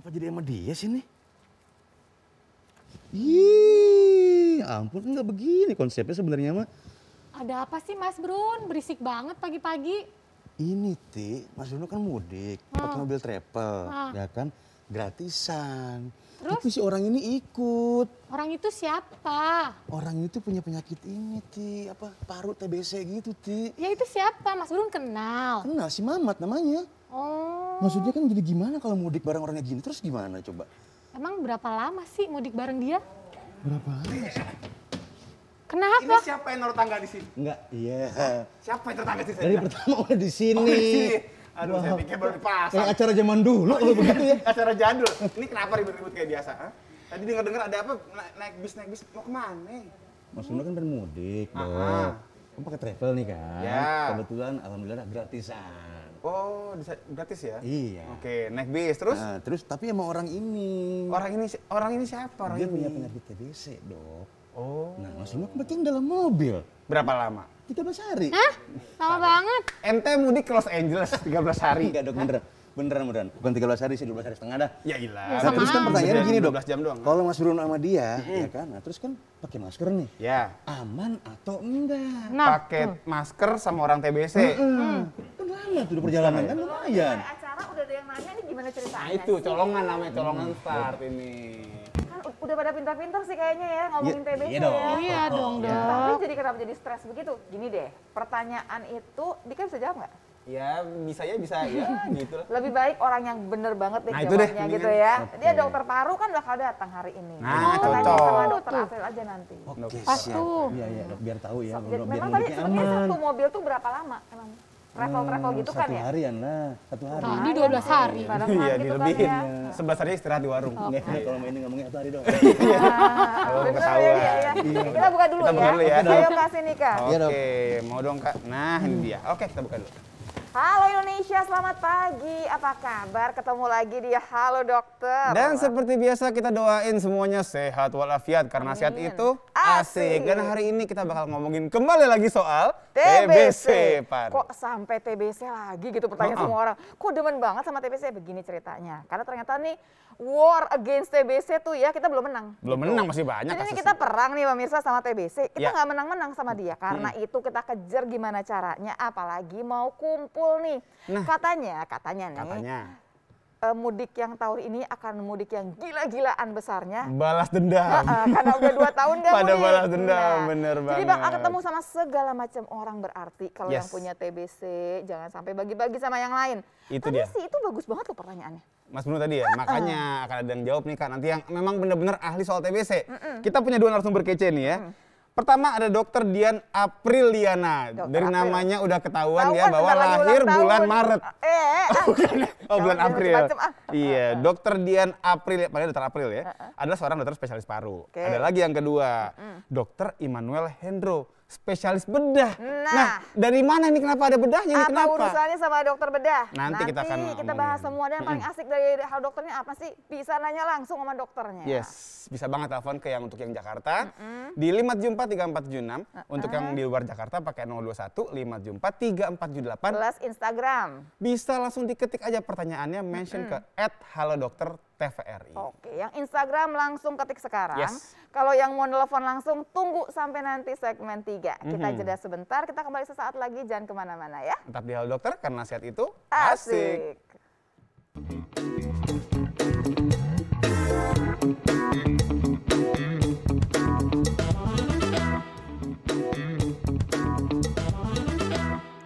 Kenapa jadi sama dia sih nih? Ih, ampun nggak begini konsepnya sebenarnya mah. Ada apa sih Mas Brun? Berisik banget pagi-pagi. Ini Mas Bruno kan mudik, pakai mobil travel, ya kan? Gratisan. Terus? Tapi si orang ini ikut. Orang itu siapa? Orang itu punya penyakit ini, paru TBC gitu, Ya itu siapa? Mas Brun kenal. Kenal si Mamat namanya. Oh. Maksudnya kan jadi gimana kalau mudik bareng orangnya gini, terus gimana coba? Emang berapa lama sih mudik bareng dia? Berapa lama sih? Kenapa? Ini siapa yang naruh tangga di sini? Enggak, iya. Siapa yang tetangga di sini? Dari pertama udah di sini. Oh, di sini. Aduh, saya pikir baru dipasang. Kayak acara zaman dulu kalau begitu ya. Acara jadul. Ini kenapa ribut-ribut kayak biasa? Ha? Tadi dengar-dengar ada apa? Naik bis mau kemana? Mas Bruno kan mudik, Ah. Kamu pakai travel nih kan? Ya. Kebetulan alhamdulillah gratisan. Oh, gratis ya? Iya. Oke, naik bis terus? Nah, terus tapi sama orang ini. Orang ini siapa orang Dia ini? punya penyakit TBC, Dok. Oh. Nah, Mas Bruno kebetulan dalam mobil. Berapa lama? 13 hari. Hah? Lama banget. Ente mudik ke Los Angeles 13 hari. Enggak, Dok, beneran. Bukan 13 hari sih, 12 hari setengah dah. Ya ilah. Nah, terus kan pertanyaannya gini, Dok. 12 jam doang. Kalau Mas Bruno sama dia, ya kan? Nah, terus kan pakai masker nih. Ya. Aman atau enggak? Nah, Pakai masker sama orang TBC. Kan lama tuh udah perjalanan kan lumayan. Acara udah ada yang nanya nih gimana ceritanya Nah itu sih? colongan namanya, colongan start ini. Kan udah pada pintar-pintar sih kayaknya ya ngomongin Iya, TBC iya dong. ya. iya dong, Tapi Dok. jadi kenapa jadi stres begitu? Gini deh, pertanyaan itu Dika bisa jawab nggak? Ya bisa ya gitu lah. Lebih baik orang yang bener banget deh Nah, itu deh, jawabnya gitu mendingan. ya. Oke. Dia dokter paru kan bakal datang hari ini. Nah, Kita tanya cocok. sama dokter Tuh. April aja nanti. Oke, Pas siap. tuh. Iya, Dok, biar tahu ya, Jadi, biar memang tadi mudiknya sebenarnya aman. satu mobil tuh berapa lama emang? Travel gitu kan Satu ya? harian lah, satu hari. Tadi 12 hari. Barengan Iya gitu kan dilebihin. ya. 11 hari istirahat di warung. Nggak, kalau main ini ngomongnya satu hari dong. Ah, Oh, bener ketahuan. ya, ya. Kita buka dulu Kita buka dulu ya. Ayo kasih Nika. Iya, Dok. Oke, mau dong Kak. Nah ini dia. Oke kita buka dulu. Halo Indonesia, selamat pagi. Apa kabar? Ketemu lagi di Halo Dokter. Dan seperti biasa kita doain semuanya sehat walafiat karena sehat Amin. itu Asik. asik. Dan hari ini kita bakal ngomongin kembali lagi soal TBC. paru. Kok sampai TBC lagi gitu pertanyaan semua orang. Kok demen banget sama TBC? Begini ceritanya. Karena ternyata nih war against TBC tuh ya kita belum menang. Belum menang masih banyak Jadi ini kasusnya. kita perang nih pemirsa sama TBC. Kita Ya. nggak menang-menang sama dia. Karena itu kita kejar gimana caranya. Apalagi mau kumpul nih. Nah. Katanya nih. Katanya Mudik yang tahun ini akan mudik yang gila-gilaan besarnya. balas dendam. Karena udah 2 tahun gak Pada mudik. balas dendam, bener Jadi banget. bakal ketemu sama segala macam orang berarti. Kalau yang Yes. punya TBC, jangan sampai bagi-bagi sama yang lain. Itu Tadi dia. sih itu bagus banget loh pertanyaannya. Mas Bruno tadi ya, makanya akan ada yang jawab nih Kak. Nanti yang memang benar-benar ahli soal TBC. Kita punya 2 narasumber kece nih ya. Pertama ada Dokter Dian Apriliana. Dokter Dari April. namanya udah ketahuan ya Tahuan bahwa bentar lagi lahir ulang bulan tahun. Maret. Oh bulan Jangan April. macem-macem, ah. Iya, Dokter Dian April, padahal Dokter April ya. Adalah seorang dokter spesialis paru. Oke. Ada lagi yang kedua, Dokter Immanuel Hendro, spesialis bedah. Nah. dari mana nih kenapa ada bedahnya nih? Apa Kenapa? urusannya sama dokter bedah? Nanti kita akan kita bahas ngomongin. semua dan yang paling asik dari hal dokternya apa sih? Bisa nanya langsung sama dokternya. Yes, bisa banget telepon ke yang untuk yang Jakarta di 5743476. Untuk yang di luar Jakarta pakai 021 5743478. Plus Instagram. Bisa langsung diketik aja pertanyaannya, mention ke @halodokter_tvri. Oke, yang Instagram langsung ketik sekarang. Yes. Kalau yang mau telepon langsung tunggu sampai nanti segmen 3. Kita jeda sebentar, kita kembali sesaat lagi, jangan kemana-mana ya. Tetap di Halo Dokter karena sehat itu Asik.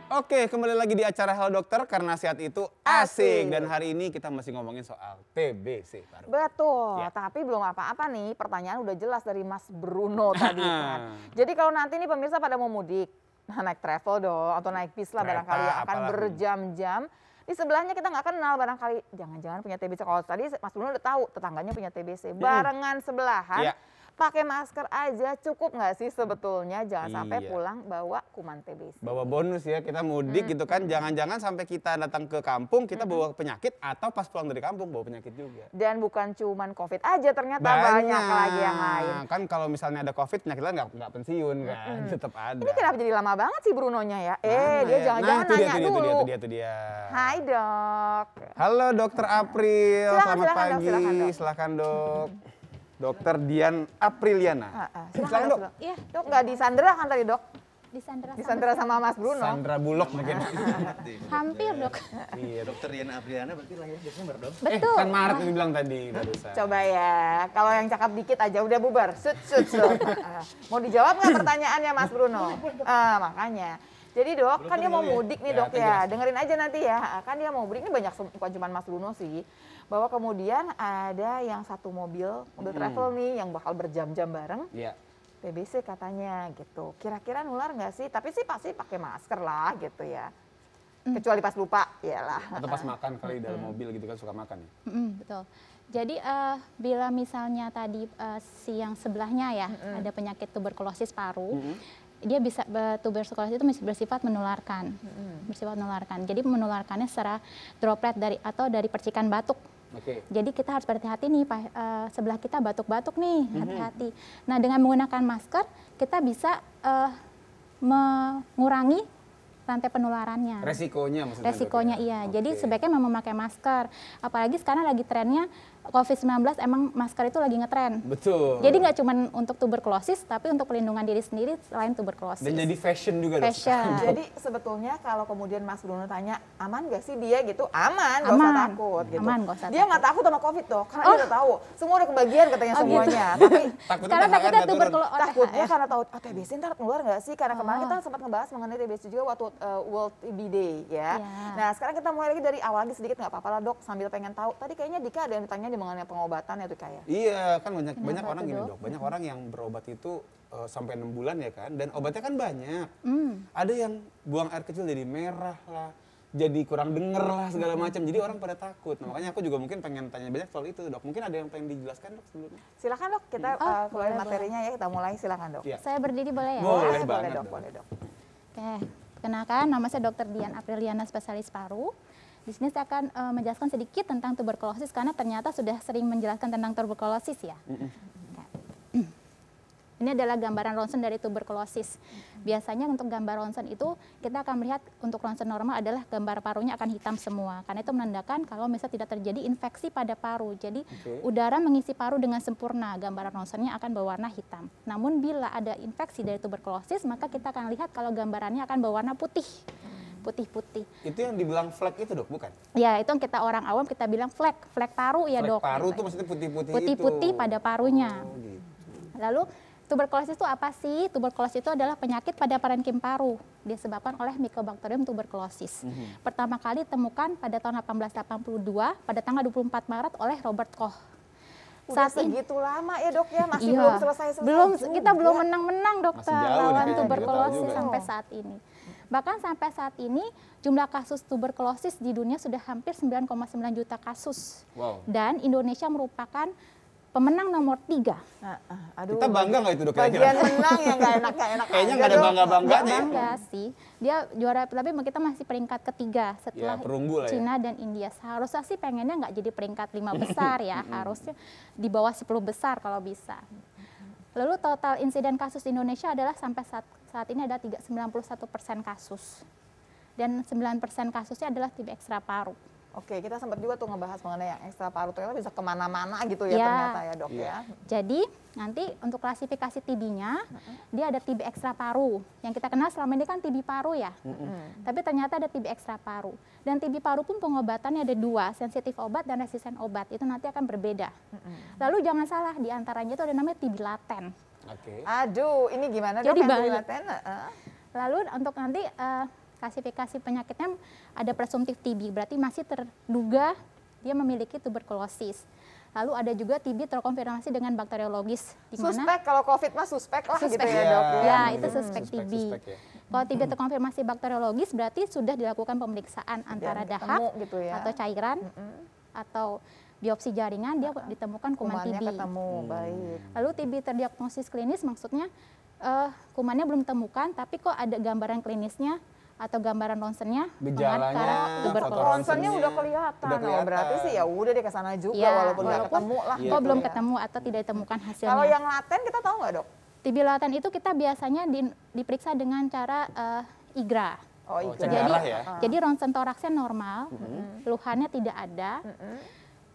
Oke, kembali lagi di acara Halo Dokter karena sehat itu Asik. asik. Dan hari ini kita masih ngomongin soal TBC paru. Betul, Ya. tapi belum apa-apa nih, pertanyaan udah jelas dari Mas Bruno tadi kan. Jadi kalau nanti nih pemirsa pada mau mudik, naik travel dong, atau naik bis lah Kereta, barangkali yang akan apalagi. berjam-jam. Di sebelahnya kita nggak kenal barangkali, jangan-jangan punya TBC. Kalau tadi Mas Bruno udah tahu tetangganya punya TBC, barengan sebelahan. Iya. pakai masker aja cukup nggak sih sebetulnya? Jangan sampai Iya. pulang bawa kuman TBC. Bawa bonus ya, kita mudik gitu kan, jangan-jangan sampai kita datang ke kampung, kita bawa penyakit, atau pas pulang dari kampung bawa penyakit juga. Dan bukan cuman COVID aja, ternyata banyak lagi yang lain. Kan kalau misalnya ada COVID, penyakit lain nggak pensiun kan, tetap ada. Ini kenapa jadi lama banget sih Brunonya ya? Mana Dia ya? jangan-jangan Nah, nanya dulu. Itu dia. Hai dok. Halo Dokter April, Silakan, selamat silakan, Dok, pagi. silakan, Dok. Silakan Dok. Dokter Dian Apriliana. Silakan Dok. Iya. Dok nggak disandera kan tadi dok? Disandera Disandera sama Mas Bruno. Sandra Bullock mungkin. hampir dok. Iya Dok. Dokter Diana Apriana berarti lahir Desember dong? Betul. Kan Maret yang dibilang tadi barusan. Coba ya, kalau yang cakep dikit aja udah bubar. Sut. Mau dijawab nggak pertanyaannya Mas Bruno? Makanya. Jadi dok, kan dia mau mudik nih dok ya. Dengerin aja nanti ya. Kan dia mau mudik, ini banyak bukan cuma Mas Bruno sih. Bahwa kemudian ada yang satu mobil travel nih yang bakal berjam-jam bareng. Iya. TBC katanya gitu. Kira-kira nular nggak sih? Tapi sih pasti pakai masker lah gitu ya. Kecuali pas lupa, iyalah. Atau pas makan kali dalam mobil gitu kan suka makan ya. Betul. Jadi bila misalnya tadi si yang sebelahnya ya ada penyakit tuberkulosis paru, dia bisa tuberkulosis itu bersifat menularkan, bersifat menularkan. Jadi menularkannya secara droplet dari percikan batuk. Oke. Jadi kita harus berhati-hati nih, sebelah kita batuk-batuk nih, hati-hati. Nah dengan menggunakan masker kita bisa mengurangi rantai penularannya. Resikonya maksudnya. Resikonya Dok, ya? iya. Jadi Oke. sebaiknya memang memakai masker. Apalagi sekarang lagi trennya COVID-19 emang masker itu lagi ngetren. Betul. Jadi nggak cuma untuk tuberkulosis, tapi untuk pelindungan diri sendiri selain tuberkulosis. Dan jadi fashion juga Dok. Fashion. Jadi sebetulnya kalau kemudian Mas Bruno tanya aman gak sih dia gitu, aman, gak usah Aman. takut gitu. Aman, gak usah Dia nggak takut sama COVID dok, karena dia udah tahu semua udah kebagian katanya semuanya. Tapi Takutnya Sekarang THR takutnya nggak turun. tuberkulosis. takutnya karena tahu TBC ntar nular nggak sih? Karena kemarin kita sempat ngebahas mengenai TBC juga waktu World TB Day ya. Iya. Nah sekarang kita mulai lagi dari awal lagi sedikit nggak apa-apa lah dok, sambil pengen tahu. Tadi kayaknya Dika ada yang ditanya di mengenai pengobatan ya tuh kayak. Iya, kan banyak Kenapa orang tuh, gini Dok? Dok. Banyak orang yang berobat itu sampai 6 bulan ya kan, dan obatnya kan banyak. Ada yang buang air kecil jadi merah lah, jadi kurang denger lah segala macam. Jadi orang pada takut. Nah, makanya aku juga mungkin pengen tanya banyak soal itu Dok. Mungkin ada yang pengen dijelaskan Dok sebelumnya. Silakan dok, kita keluarin boleh, materinya ya, kita mulai silakan dok. Iya. Saya berdiri boleh ya? Boleh boleh banget, dok, Dok. boleh dok. Oke, kenalkan nama saya Dr. Dian Apriliana, spesialis paru. Di sini saya akan menjelaskan sedikit tentang tuberkulosis karena ternyata sudah sering menjelaskan tentang tuberkulosis ya. Oke. Ini adalah gambaran ronsen dari tuberkulosis. Biasanya untuk gambar ronsen itu kita akan melihat untuk ronsen normal adalah gambar parunya akan hitam semua. Karena itu menandakan kalau misalnya tidak terjadi infeksi pada paru. Jadi udara mengisi paru dengan sempurna, gambaran ronsennya akan berwarna hitam. Namun bila ada infeksi dari tuberkulosis, maka kita akan lihat kalau gambarannya akan berwarna putih. Putih-putih. Itu yang dibilang flek itu Dok, bukan? Ya, itu yang kita orang awam kita bilang flek paru ya Flek dok. paru Gitu. tuh maksudnya putih-putih itu. Putih-putih pada parunya. Oh, gitu. Lalu tuberkulosis itu apa sih? Tuberkulosis itu adalah penyakit pada parenkim paru disebabkan oleh Mycobacterium tuberculosis. Pertama kali ditemukan pada tahun 1882 pada tanggal 24 Maret oleh Robert Koch. Udah Saat ini segitu lama ya dok ya, masih iya, belum selesai-selesai belum juga. kita belum menang-menang dokter Masih jauh nih lawan kayaknya, tuberkulosis nggak tahu juga. sampai saat ini. Bahkan sampai saat ini jumlah kasus tuberkulosis di dunia sudah hampir 9,9 juta kasus. Wow. Dan Indonesia merupakan pemenang nomor 3. Aduh, Kita bangga nggak itu Dok bagian kira-kira? menang yang nggak enak Kayaknya aja, nggak ada Dok. bangga-bangganya ya. Bangga sih. Dia juara, tapi kita masih peringkat ketiga setelah Ya, perunggu lah ya. Cina dan India. Seharusnya sih pengennya nggak jadi peringkat 5 besar ya, harusnya di bawah 10 besar kalau bisa. Lalu total insiden kasus di Indonesia adalah sampai saat ini ada 91% kasus. Dan 9% kasusnya adalah TB ekstra paru. Oke, kita sempat juga tuh ngebahas mengenai yang ekstra paru ternyata bisa kemana-mana gitu ya Ya. ternyata ya dok Iya. ya. Jadi nanti untuk klasifikasi TB-nya, dia ada TB ekstra paru. Yang kita kenal selama ini kan TB paru ya. Tapi ternyata ada TB ekstra paru. Dan TB paru pun pengobatannya ada 2, sensitif obat dan resisten obat. Itu nanti akan berbeda. Lalu jangan salah, di antaranya itu ada namanya TB laten. Oke. Aduh, ini gimana dok Jadi yang banyak. dilaten? Lalu untuk nanti klasifikasi penyakitnya ada presumtif TB, berarti masih terduga dia memiliki tuberkulosis. Lalu ada juga TB terkonfirmasi dengan bakteriologis, di mana Suspek, kalau COVID mah suspek lah gitu ya Iya. dok ya. ya itu suspek TB. Suspek ya. Kalau TB terkonfirmasi bakteriologis berarti sudah dilakukan pemeriksaan antara Dan dahak ketemu gitu ya. atau cairan atau biopsi jaringan dia ditemukan kuman Kumannya TB. ketemu, baik. Lalu TB terdiagnosis klinis maksudnya kumannya belum ditemukan, tapi kok ada gambaran klinisnya atau gambaran ronsennya Gejalanya, mengatakan foto tuberkulosis. Ronsennya udah kelihatan. Udah kelihatan. Oh, berarti sih ya udah deh ke sana juga Iya, walaupun nggak ketemu lah. kok gitu belum ya. ketemu atau tidak ditemukan hasilnya. Kalau yang laten kita tahu nggak, Dok? TB laten itu kita biasanya diperiksa dengan cara IGRA. Oh, Oh, iya. cek Jadi, darah ya? jadi ronsen toraksnya normal, keluhannya tidak ada.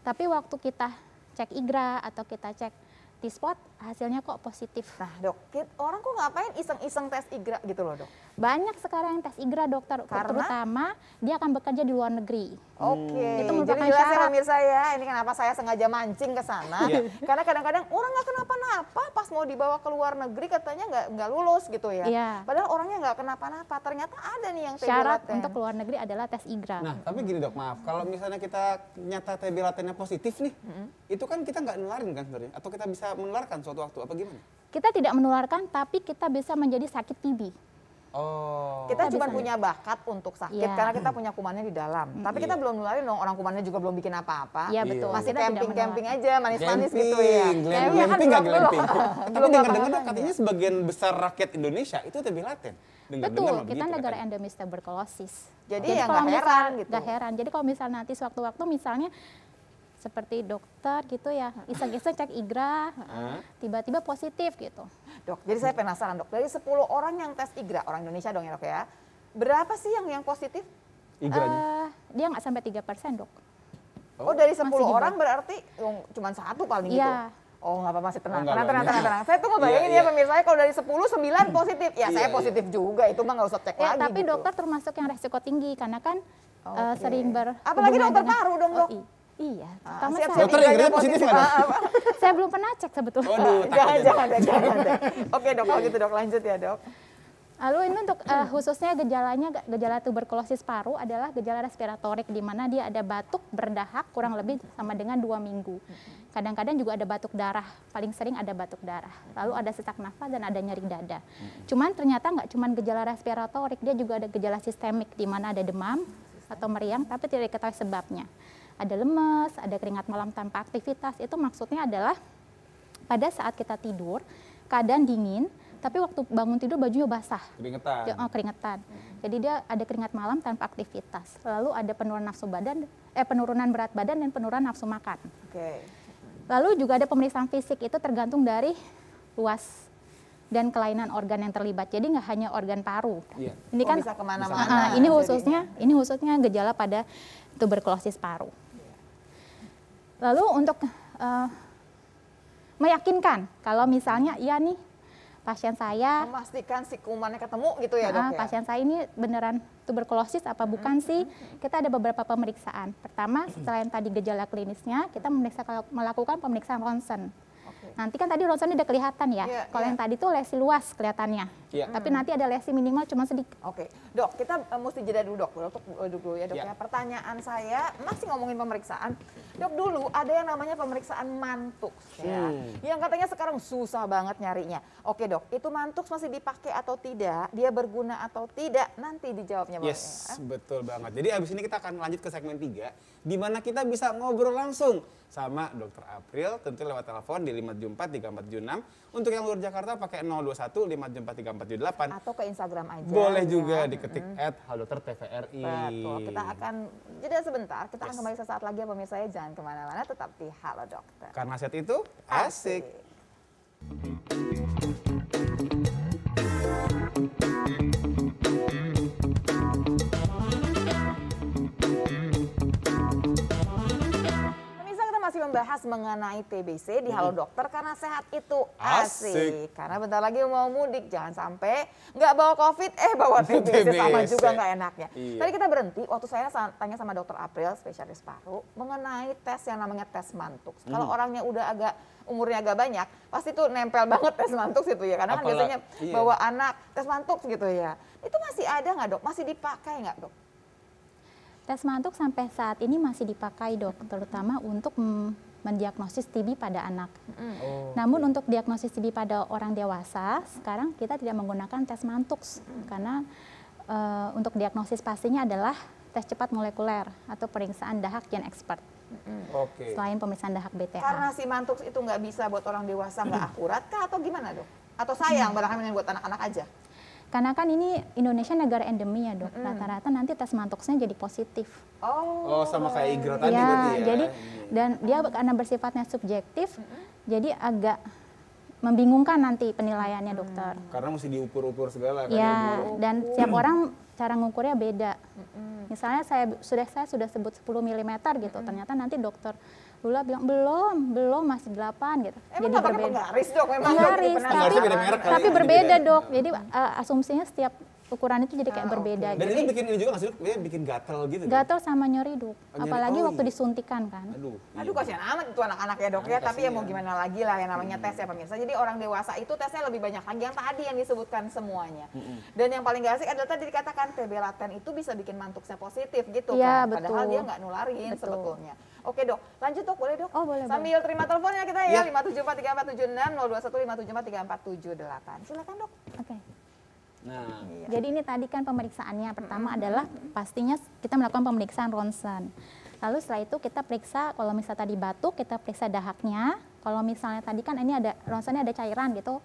Tapi waktu kita cek IGRA atau kita cek T-spot, hasilnya kok positif. Nah, Dok, orang kok ngapain iseng-iseng tes IGRA gitu loh, Dok? Banyak sekarang yang tes IGRA, dokter, Karena? terutama dia akan bekerja di luar negeri. Oke, Itu jadi merupakan jelas ya syarat. pemirsa ya, ini kenapa saya sengaja mancing ke sana. Iya. Karena kadang-kadang orang nggak kenapa-napa, pas mau dibawa ke luar negeri katanya nggak lulus gitu ya. Iya. Padahal orangnya nggak kenapa-napa, ternyata ada nih yang TB Syarat laten. untuk luar negeri adalah tes IGRA. Nah, tapi gini Dok, maaf, kalau misalnya kita nyata TB latennya positif nih, itu kan kita nggak nularin kan sebenarnya? Atau kita bisa menularkan suatu waktu, apa gimana? Kita tidak menularkan, tapi kita bisa menjadi sakit TB. Oh. Kita cuma bisa. punya bakat untuk sakit Iya. karena kita punya kumannya di dalam. Tapi kita belum nularin dong, orang kumannya juga belum bikin apa-apa. Iya, betul. Masih Kita tidak camping-camping menularkan. aja, manis-manis gitu ya. Glamping, Iya, kan glamping nggak belum- glamping? belum- Tapi belum dengar-dengar Dok, apa-apa. katanya sebagian besar rakyat Indonesia itu TB laten. Dengar-dengar Betul, mah kita begitu negara katanya. endemis tuberkulosis. Jadi ya kalau nggak misal- heran gitu. nggak heran. Jadi kalau misal nanti sewaktu-waktu misalnya seperti dokter gitu ya, iseng-iseng cek IGRA, tiba-tiba positif gitu. Dok, jadi saya penasaran, Dok. Dari 10 orang yang tes IGRA, orang Indonesia dong ya, Dok ya. Berapa sih yang positif? Igranya. Dia nggak sampai 3%, dok. Oh, dari 10 masih di orang bawah. berarti cuma satu paling gitu. Iya. Oh, nggak apa-apa, masih tenang. Oh, nggak tenang. banyak. Saya tuh ngebayangin Iya, ya iya. pemirsa, kalau dari 10, 9 positif. Ya, saya Iya, positif juga, itu mah nggak usah cek Ya, lagi tapi gitu. dokter termasuk yang resiko tinggi karena kan Oke. sering Apalagi berhubungan dokter dengan- paru dong, Dok. Iya, Ah, terutama siap-siap saya. Dokter IGRA-nya IGRA positif nggak, Dok? Apa? Saya belum pernah cek sebetulnya. Waduh, Jangan deh. Oke, Dok, kalau gitu, Dok, lanjut ya, Dok. Lalu ini untuk khususnya gejala tuberkulosis paru adalah gejala respiratorik di mana dia ada batuk berdahak kurang lebih sama dengan 2 minggu. Kadang-kadang juga ada batuk darah, paling sering ada batuk darah. Lalu ada sesak nafas dan ada nyeri dada. Cuman ternyata nggak cuma gejala respiratorik, dia juga ada gejala sistemik di mana ada demam atau meriang tapi tidak diketahui sebabnya. Ada lemes, ada keringat malam tanpa aktivitas. Itu maksudnya adalah pada saat kita tidur keadaan dingin, tapi waktu bangun tidur bajunya basah. Keringetan. Keringetan. Jadi dia ada keringat malam tanpa aktivitas. Lalu ada penurunan berat badan dan penurunan nafsu makan. Oke. Lalu juga ada pemeriksaan fisik, itu tergantung dari luas dan kelainan organ yang terlibat. Jadi nggak hanya organ paru. Iya. Ini kan Bisa kemana-mana. ini khususnya gejala pada tuberkulosis paru. Lalu untuk meyakinkan kalau misalnya iya nih pasien saya, Memastikan si kumannya ketemu gitu ya, Dok ya? pasien saya ini beneran tuberkulosis apa bukan sih? Kita ada beberapa pemeriksaan. Pertama, selain tadi gejala klinisnya, kita melakukan pemeriksaan ronsen. Oke. Nanti kan tadi ronsen udah kelihatan ya. Iya, Kalau iya. yang tadi tuh lesi luas kelihatannya. Iya. Tapi nanti ada lesi minimal cuma sedikit. Oke, Dok, kita mesti jeda dulu, Dok. Duduk dulu ya, Dok Ya. ya. Pertanyaan saya, masih ngomongin pemeriksaan. Dok, dulu ada yang namanya pemeriksaan mantuk ya. Yang katanya sekarang susah banget nyarinya. Oke, Dok, itu mantuk masih dipakai atau tidak? Dia berguna atau tidak? Nanti dijawabnya, Bang. Yes, betul banget. Jadi abis ini kita akan lanjut ke segmen 3, di mana kita bisa ngobrol langsung sama Dr. April, tentu lewat telepon di 5743476. Untuk yang luar Jakarta pakai 021 5743478. Atau ke Instagram aja. Boleh ya. juga diketik @haldoktertvri. Betul, kita akan jeda sebentar. Kita akan kembali sesaat lagi ya pemirsa ya. Jangan kemana-mana, tetap di Halo Dokter. Karena set itu asik. Pemirsa, kita masih membahas mengenai TBC di Halo Dokter karena sehat itu asik. Asik. Karena bentar lagi mau mudik, jangan sampai nggak bawa COVID, bawa TBC sama TBC. juga nggak enaknya. Iya. Tadi kita berhenti waktu saya tanya sama Dokter April, spesialis paru, mengenai tes yang namanya tes mantuk. Kalau orangnya udah umurnya agak banyak, pasti tuh nempel banget tes mantuk itu ya. Karena kan biasanya iya. bawa anak tes mantuk gitu ya. Itu masih ada nggak, Dok? Masih dipakai nggak, Dok? Tes mantuk sampai saat ini masih dipakai, Dok, terutama untuk mendiagnosis TB pada anak. Oh. Namun untuk diagnosis TB pada orang dewasa, sekarang kita tidak menggunakan tes mantuk karena untuk diagnosis pastinya adalah tes cepat molekuler atau pemeriksaan dahak gen expert. Oke. selain pemeriksaan dahak BTA. Karena si Mantoux itu nggak bisa buat orang dewasa, nggak akurat kah atau gimana dok? Atau sayang barangkali buat anak-anak aja? Karena kan ini Indonesia negara endemi ya dok, rata-rata nanti tes Mantoux-nya jadi positif. Oh, sama kayak IGRA tadi Ya, berarti ya. jadi dan dia karena bersifatnya subjektif, jadi agak membingungkan nanti penilaiannya dokter. Karena mesti diukur-ukur segala kan. Ya, dan setiap orang cara ngukurnya beda. Misalnya saya sudah sebut 10 mm gitu, ternyata nanti dokter Lula bilang belum masih 8 gitu. Emang nggak pakai penggaris dok? Memang dok, Penggaris, jadi penasaran. Penggarisnya beda merek kali tapi ya, berbeda beda. dok. Jadi asumsinya setiap ukuran itu jadi kayak berbeda. Dan Jadi itu bikin ini juga nggak sih, Dok? Dia bikin gatel gitu kan? gatel sama nyeri dok. nyeri. Apalagi Oh, waktu iya. disuntikan kan. Aduh. Aduh kasihan amat itu anak-anak ya dok ya, tapi ya mau kasihan. gimana lagi lah yang namanya tes ya pemirsa. Jadi orang dewasa itu tesnya lebih banyak lagi yang tadi yang disebutkan semuanya. Dan yang paling gak asik adalah tadi dikatakan TB laten itu bisa bikin mantuksnya positif gitu Iya, kan. Padahal betul. dia nggak nularin Betul. sebetulnya. Oke dok, lanjut dok, boleh dok? Oh, boleh, Sambil terima teleponnya kita ya, Iya. 5743476 021 5743476. Silakan dok. Oke. Nah, Jadi ini tadi kan pemeriksaannya. Pertama adalah pastinya kita melakukan pemeriksaan ronsen. Lalu setelah itu kita periksa, kalau misalnya tadi batuk, kita periksa dahaknya. Kalau misalnya tadi kan ini ada ronsennya ada cairan gitu,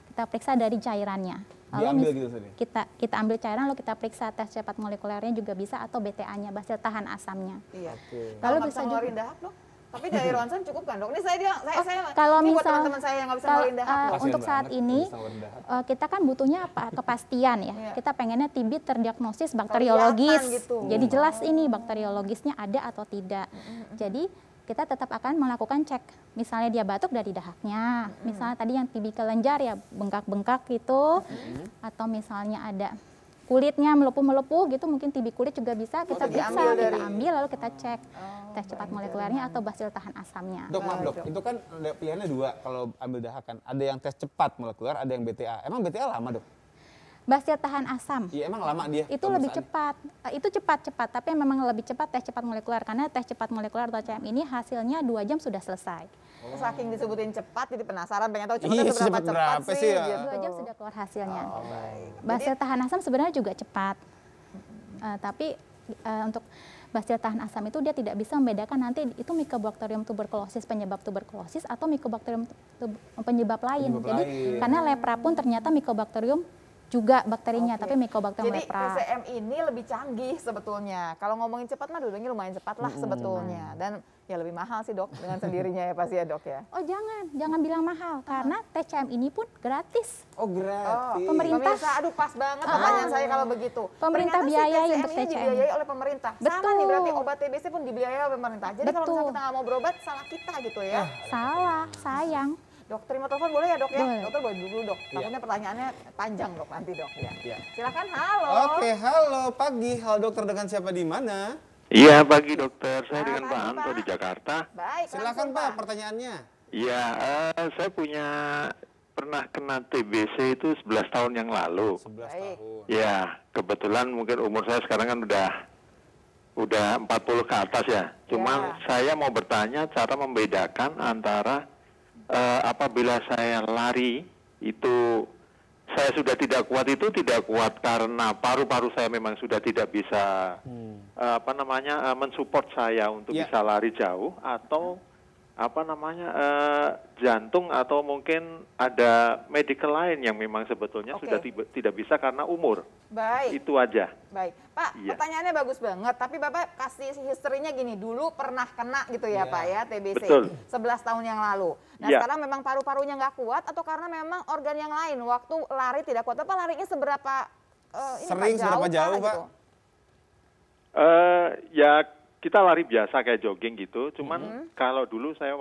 kita periksa dari cairannya. Diambil gitu tadi? kita ambil cairan, lalu kita periksa tes cepat molekulernya juga bisa, atau BTA-nya, basil tahan asamnya. Iya. oke. Kalau Lalu bisa bisa ngeluarin dahak dok? Tapi dari ronsen cukup kan dok? Ini saya kalau ini buat misal- teman-teman saya yang nggak bisa kalau, ngeluarin dahak dok. Kasian untuk saat banget ini bisa ngeluarin dahak. kita kan butuhnya apa? Kepastian ya. Iya. Kita pengennya TB terdiagnosis bakteriologis. Kelihatan gitu. Jadi jelas ini bakteriologisnya ada atau tidak. Jadi kita tetap akan melakukan cek. Misalnya dia batuk dari dahaknya. Misalnya tadi yang TB kelenjar ya bengkak-bengkak gitu. Atau misalnya ada kulitnya melepuh-melepuh gitu, mungkin TB kulit juga bisa kita periksa, diambil kita dari- ambil lalu kita cek tes cepat molekulernya atau basil tahan asamnya. Dok, maaf Baik, dok, dok. itu kan ada pilihannya dua kalau ambil dahak kan. Ada yang tes cepat molekuler, ada yang BTA. Emang BTA lama dok? Basil tahan asam. Iya emang lama dia. Itu lebih pemeriksaannya? cepat. Itu cepat, tapi memang lebih cepat tes cepat molekuler karena tes cepat molekuler atau CM ini hasilnya 2 jam sudah selesai. Saking disebutin cepat jadi penasaran pengen tahu Iya, cepatnya seberapa cepet cepat berapa sih sih ya? gitu. 2 jam sudah keluar hasilnya. Baik. Basil tahan asam sebenarnya juga cepat. Tapi untuk basil tahan asam itu dia tidak bisa membedakan nanti itu Mycobacterium tuberculosis penyebab tuberkulosis atau Mycobacterium penyebab lain. Penyebab Jadi lain. karena lepra pun ternyata Mycobacterium juga bakterinya, Oke. tapi Mycobacterium Jadi lepra. TCM ini lebih canggih sebetulnya. Kalau ngomongin cepat mah dulunya lumayan cepat lah sebetulnya. Dan ya lebih mahal sih dok dengan sendirinya ya pasti ya dok ya. Oh jangan bilang mahal karena TCM ini pun gratis. Oh gratis. Pemerintah- Pemirsa, aduh pas banget pertanyaan saya kalau begitu. Pemerintah Ternyata si biayai TCM untuk ini TCM. dibiayai oleh pemerintah. Sama Betul. nih berarti obat TBC pun dibiayai oleh pemerintah. Jadi kalau Betul. misalnya kita nggak mau berobat, salah kita gitu ya. Salah, sayang. Dok, terima telepon boleh ya dok ya? Boleh. Dokter boleh dulu dok. Takutnya pertanyaannya panjang dok nanti dok ya. Iya. Silakan, halo. Oke, halo pagi. Halo dokter, dengan siapa di mana? Iya pagi dokter, saya Selamat dengan Pak pagi, Anto Pak. di Jakarta. Baik, Silakan langsung, Pak pertanyaannya. Iya, saya pernah kena TBC itu 11 tahun yang lalu. 11 Baik. tahun. Ya, kebetulan mungkin umur saya sekarang kan udah 40 ke atas ya. Cuma saya mau bertanya cara membedakan antara apabila saya lari itu saya sudah tidak kuat karena paru-paru saya memang sudah tidak bisa mensupport saya untuk Ya. bisa lari jauh, atau jantung atau mungkin ada medical lain yang memang sebetulnya Oke. sudah tidak bisa karena umur. Baik. Itu aja. Baik, Pak, Iya. pertanyaannya bagus banget, tapi Bapak kasih historinya gini, dulu pernah kena gitu ya Iya. Pak ya, TBC, Betul. 11 tahun yang lalu. Nah Iya. sekarang memang paru-parunya nggak kuat atau karena memang organ yang lain, waktu lari tidak kuat, apa larinya seberapa Sering, seberapa jauh, Pak? Ya kita lari biasa kayak jogging gitu. Cuman kalau dulu saya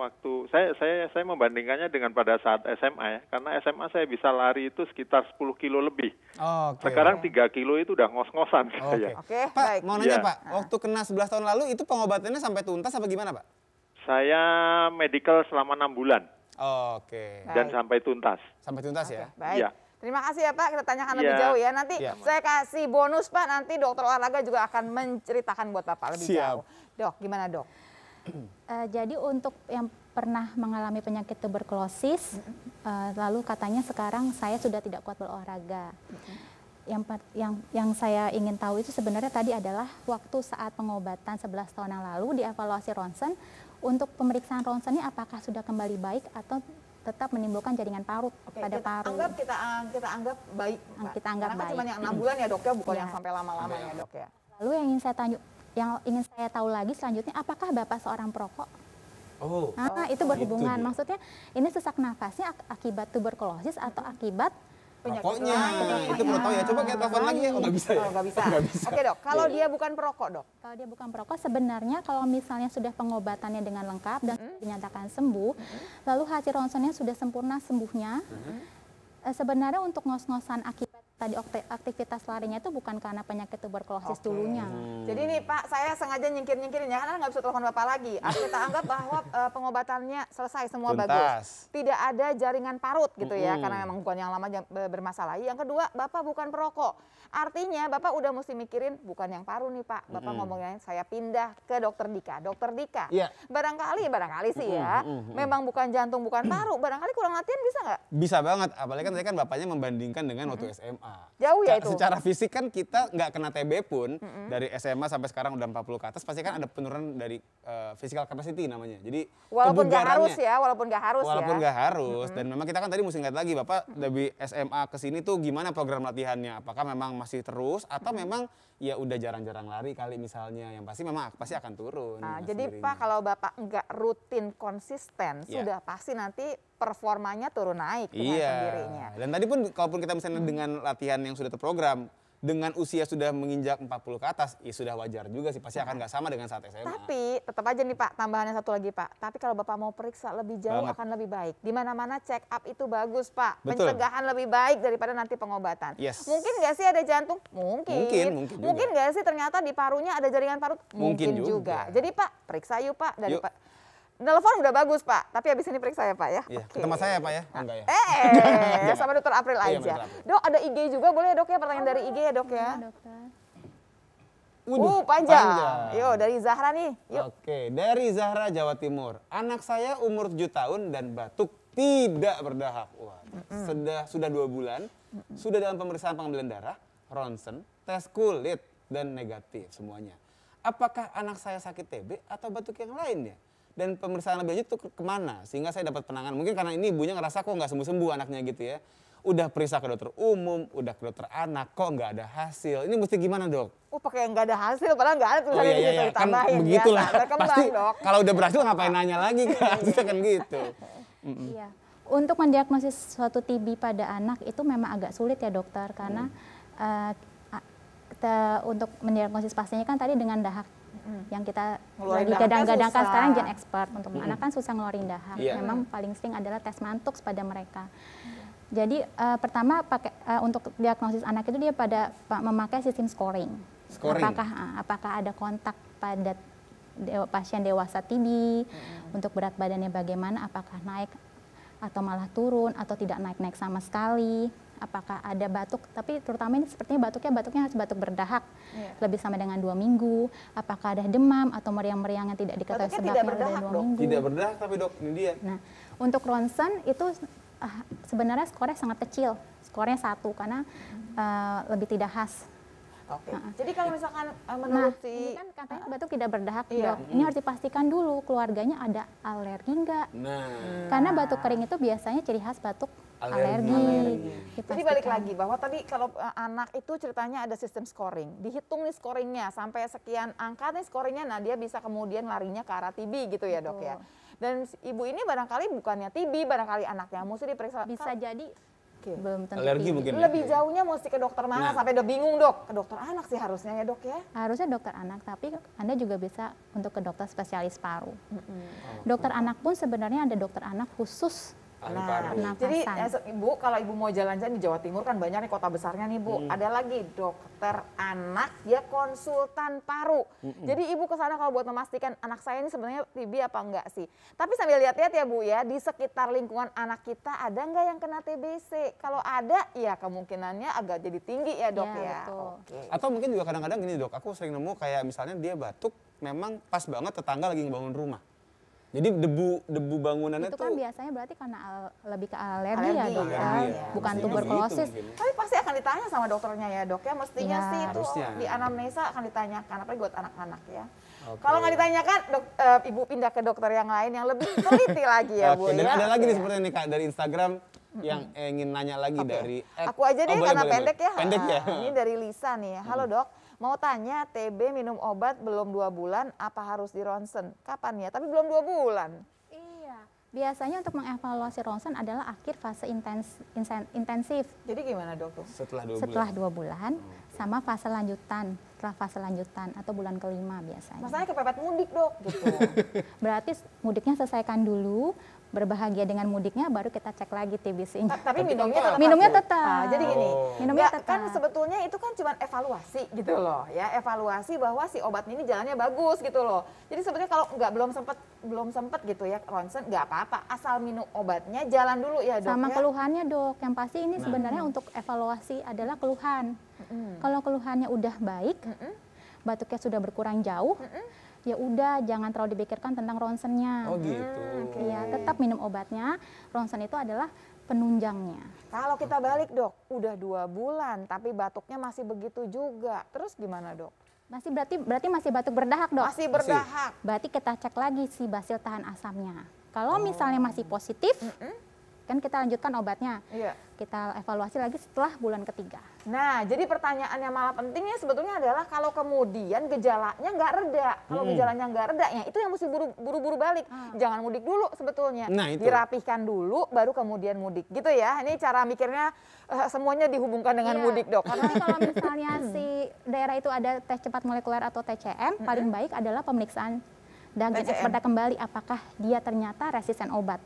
membandingkannya dengan pada saat SMA ya. Karena SMA saya bisa lari itu sekitar 10 kilo lebih. Oke. Sekarang 3 kilo itu udah ngos-ngosan Oke. saya. Oke, Pak, baik. mau nanya Iya. Pak, waktu kena 11 tahun lalu itu pengobatannya sampai tuntas apa gimana Pak? Saya medical selama 6 bulan Oke. Baik. dan sampai tuntas. Sampai tuntas ya? Baik. Iya. Terima kasih ya Pak, kita tanyakan Iya. lebih jauh ya. Nanti Iya. saya kasih bonus Pak, nanti dokter olahraga juga akan menceritakan buat Bapak lebih Siap. jauh. Dok, gimana dok? Jadi untuk yang pernah mengalami penyakit tuberkulosis, lalu katanya sekarang saya sudah tidak kuat berolahraga. Yang saya ingin tahu itu sebenarnya tadi adalah waktu saat pengobatan 11 tahun yang lalu dievaluasi ronsen, untuk pemeriksaan ronsen ini apakah sudah kembali baik atau tetap menimbulkan jaringan parut pada paru. Kita anggap baik, Pak. Kita anggap Karena kan baik. cuma yang 6 bulan ya dok ya, bukan Ya. yang sampai lama-lama ya dok ya. Lalu yang ingin saya tahu lagi selanjutnya, apakah Bapak seorang perokok? Oh. Itu berhubungan. dia. Maksudnya ini sesak nafasnya akibat tuberkulosis atau akibat Rokoknya, itu perlu tahu ya. Coba kita telepon lagi ya. Oh nggak bisa ya? Oh, nggak bisa. Nggak bisa. Oke dok, kalau dia bukan perokok dok, kalau dia bukan perokok, sebenarnya kalau misalnya sudah pengobatannya dengan lengkap dan dinyatakan sembuh, lalu hasil ronsennya sudah sempurna sembuhnya, sebenarnya untuk ngos-ngosan akibat tadi aktivitas larinya itu bukan karena penyakit tuberkulosis dulunya. Jadi nih Pak, saya sengaja nyingkirin ya, karena nggak bisa telepon Bapak lagi. Kita anggap bahwa pengobatannya selesai, semua Tuntas. bagus. Tidak ada jaringan parut gitu ya, karena memang bukan yang lama bermasalah. Yang kedua, Bapak bukan perokok. Artinya Bapak udah mesti mikirin bukan yang paru nih Pak. Bapak ngomongnya saya pindah ke dokter Dika. Dokter Dika, Iya. barangkali sih ya, memang bukan jantung, bukan paru. Barangkali kurang latihan bisa nggak? Bisa banget, apalagi kan tadi kan bapaknya membandingkan dengan waktu SMA. Jauh ya itu. Secara fisik kan kita nggak kena TB pun, dari SMA sampai sekarang udah 40 ke atas, pasti kan ada penurunan dari physical capacity namanya. Jadi Walaupun nggak harus kebugarannya. ya, walaupun nggak harus Walaupun ya. nggak harus, dan memang kita kan tadi mesti ingat lagi, Bapak dari SMA ke sini tuh gimana program latihannya? Apakah memang masih terus atau memang ya udah jarang-jarang lari kali misalnya, yang pasti memang pasti akan turun. Nah, dengan jadi sendirinya. Pak kalau Bapak nggak rutin konsisten, Iya. sudah pasti nanti performanya turun naik dengan Iya. sendirinya. Dan tadi pun kalaupun kita misalnya dengan latihan yang sudah terprogram, dengan usia sudah menginjak 40 ke atas, ya sudah wajar juga sih, pasti akan nggak sama dengan saat SMA. Tapi tetap aja nih Pak, tambahannya satu lagi Pak. Tapi kalau Bapak mau periksa lebih jauh Banget. akan lebih baik. Di mana-mana check up itu bagus Pak. Betul. Pencegahan lebih baik daripada nanti pengobatan. Yes. Mungkin nggak sih ada jantung? Mungkin. Mungkin juga. Mungkin nggak sih ternyata di parunya ada jaringan parut? Mungkin juga. juga. Jadi Pak, periksa yuk Pak. Yuk. Telepon udah bagus Pak, tapi habis ini periksa ya Pak ya. Iya, Oke. ketemu saya Pak ya? Oh, enggak ya? Sama Dokter April Iya, aja. Dokter April. Dok, ada IG juga boleh ya Dok ya, pertanyaan dari IG ya Dok ya. Dokter. Panjang. Yo, dari Zahra nih. Yuk. Oke, dari Zahra, Jawa Timur. Anak saya umur 7 tahun dan batuk tidak berdahak. Wah, sudah 2 bulan, sudah dalam pemeriksaan pengambilan darah, ronsen, tes kulit, dan negatif semuanya. Apakah anak saya sakit TB atau batuk yang lainnya? Dan pemeriksaan lebih lanjut tuh kemana? Sehingga saya dapat penanganan. Mungkin karena ini ibunya ngerasa kok nggak sembuh-sembuh anaknya gitu ya. Udah periksa ke dokter umum, udah ke dokter anak, kok nggak ada hasil. Ini mesti gimana dok? Pakai nggak ada hasil, padahal nggak ada tulisannya di situ Kan ditambahin. begitulah. Biasa, berkembang, Pasti Dok. kalau udah berhasil ngapain nanya lagi kan? Harusnya kan gitu. Iya. Untuk mendiagnosis suatu TB pada anak itu memang agak sulit ya dokter, karena untuk mendiagnosis pastinya kan tadi dengan dahak yang kita Ngeluarin lagi dahaknya gadang-gadangkan susah. sekarang gen expert. Untuk anak kan susah ngeluarin dahak. Iya. Memang paling sering adalah tes Mantoux pada mereka. Jadi pertama untuk diagnosis anak itu dia memakai sistem scoring. Scoring. Apakah ada kontak pada pasien dewasa TB, untuk berat badannya bagaimana, apakah naik atau malah turun atau tidak naik-naik sama sekali, apakah ada batuk, tapi terutama ini sepertinya batuknya harus batuk berdahak, lebih sama dengan 2 minggu, apakah ada demam atau meriang-meriang yang tidak diketahui Batuknya sebabnya tidak berdahak, dari 2 dok? minggu. Tidak berdahak tapi dok, ini dia. Nah, untuk ronsen itu sebenarnya skornya sangat kecil, skornya 1 karena lebih tidak khas. Oke. Jadi kalau misalkan Nah, menurut ini kan katanya batuk tidak berdahak, Iya. dok. Ini harus dipastikan dulu keluarganya ada alergi enggak. Nah, Karena batuk kering itu biasanya ciri khas batuk alergi. Jadi balik lagi bahwa tadi kalau anak itu ceritanya ada sistem scoring, dihitung nih scoringnya sampai sekian angka nih scoringnya, nah dia bisa kemudian larinya ke arah TB gitu ya dok ya. Dan ibu ini barangkali bukannya TB, barangkali anaknya mesti diperiksa. Bisa jadi Oke. belum tentu alergi TB. mungkin ya. Lebih jauhnya mesti ke dokter mana Nah. sampai udah bingung dok? Ke dokter anak sih harusnya ya dok ya. Harusnya dokter anak, tapi Anda juga bisa untuk ke dokter spesialis paru. Dokter anak pun sebenarnya ada dokter anak khusus. Ahli Nah, paru. Pernafasan. jadi ibu kalau ibu mau jalan-jalan di Jawa Timur kan banyak nih kota besarnya nih bu. Ada lagi dokter anak ya konsultan paru. Jadi ibu ke sana kalau buat memastikan anak saya ini sebenarnya TB apa enggak sih. Tapi sambil lihat-lihat ya bu ya, di sekitar lingkungan anak kita ada enggak yang kena TBC? Kalau ada ya kemungkinannya agak jadi tinggi ya dok Ya, ya. betul. Oke. Atau mungkin juga kadang-kadang gini dok, aku sering nemu kayak misalnya dia batuk, memang pas banget tetangga lagi ngebangun rumah. Jadi debu bangunannya Itu tuh kan biasanya berarti karena lebih ke alergi ya Alergi, dok ya. ya, Iya, bukan mestinya tuberkulosis. begitu mungkin. Tapi pasti akan ditanya sama dokternya ya dok ya, mestinya Ya. sih itu Harusnya. di anamnesa akan ditanyakan, apalagi buat anak-anak ya. Oke. Kalau nggak ditanyakan, ibu pindah ke dokter yang lain yang lebih teliti lagi ya bu. Oke, dan ya. ada lagi nih Oke. seperti ini Kak dari Instagram yang ingin nanya lagi Oke. dari Aku aja deh boleh, karena boleh, pendek boleh. ya. Pendek ya. Ini dari Lisa nih. Halo dok, mau tanya TB minum obat belum 2 bulan, apa harus di ronsen? Kapan ya? Tapi belum 2 bulan. Iya, biasanya untuk mengevaluasi ronsen adalah akhir fase intensif Jadi gimana dok tuh? Setelah 2 setelah bulan. 2 bulan sama fase lanjutan, setelah fase lanjutan atau bulan kelima biasanya. Masalahnya kepepet mudik dok gitu. Berarti mudiknya selesaikan dulu, berbahagia dengan mudiknya, baru kita cek lagi TBC-nya. Tapi minumnya tetap. Minumnya harus. tetap. Ah, jadi gini, Minumnya nggak, tetap. kan sebetulnya itu kan cuma evaluasi gitu loh ya, evaluasi bahwa si obat ini jalannya bagus gitu loh. Jadi sebetulnya kalau nggak belum sempet gitu ya ronsen, nggak apa-apa, asal minum obatnya jalan dulu ya dok. Sama ya. keluhannya dok, yang pasti ini sebenarnya untuk evaluasi adalah keluhan. Kalau keluhannya udah baik, batuknya sudah berkurang jauh, ya udah jangan terlalu dipikirkan tentang ronsennya. Oh gitu. Iya, tetap minum obatnya. Ronsen itu adalah penunjangnya. Kalau kita balik dok, udah 2 bulan tapi batuknya masih begitu juga, terus gimana dok? Masih berarti masih batuk berdahak dok. Masih berdahak. Berarti kita cek lagi si basil tahan asamnya. Kalau misalnya masih positif, kan kita lanjutkan obatnya. Iya. Kita evaluasi lagi setelah bulan ketiga. Nah, jadi pertanyaan yang malah pentingnya sebetulnya adalah kalau kemudian gejalanya nggak reda. Kalau gejalanya nggak reda, ya itu yang mesti buru-buru balik. Jangan mudik dulu sebetulnya. Nah, itu. Dirapihkan dulu, baru kemudian mudik. Gitu ya, ini cara mikirnya semuanya dihubungkan dengan Iya. mudik dok. Karena kalau misalnya si daerah itu ada tes cepat molekuler atau TCM, paling baik adalah pemeriksaan daging TCM. eksperta kembali apakah dia ternyata resisten obat.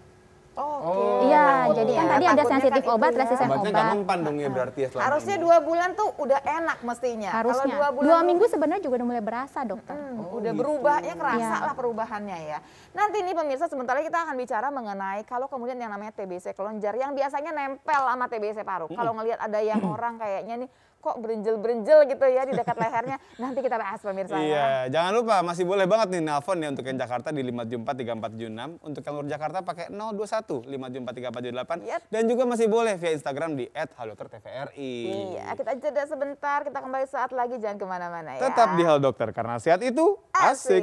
Oke. Iya, jadi kan Ya, tadi ada takutnya sensitif kan obat, itu ya. resisten Obatnya nggak obat. mempan dong ya berarti ya selama Harusnya ini. 2 bulan tuh udah enak mestinya. Harusnya. Kalau 2 bulan 2 minggu sebenarnya juga udah mulai berasa dokter. udah gitu. berubah ya, kerasa Iya. lah perubahannya ya. Nanti nih pemirsa sebentar lagi kita akan bicara mengenai kalau kemudian yang namanya TBC kelenjar yang biasanya nempel sama TBC paru. Kalau ngelihat ada yang orang kayaknya nih kok berenjel-berenjel gitu ya di dekat lehernya, nanti kita bahas pemirsa ya. Iya, jangan lupa masih boleh banget nih nelpon ya untuk yang Jakarta di 5743476. Untuk yang luar Jakarta pakai 021 5743478. Yap. Dan juga masih boleh via Instagram di @haldoktertvri. Iya, kita jeda sebentar, kita kembali saat lagi, jangan kemana-mana ya. Tetap di Hal Dokter karena sehat itu asik.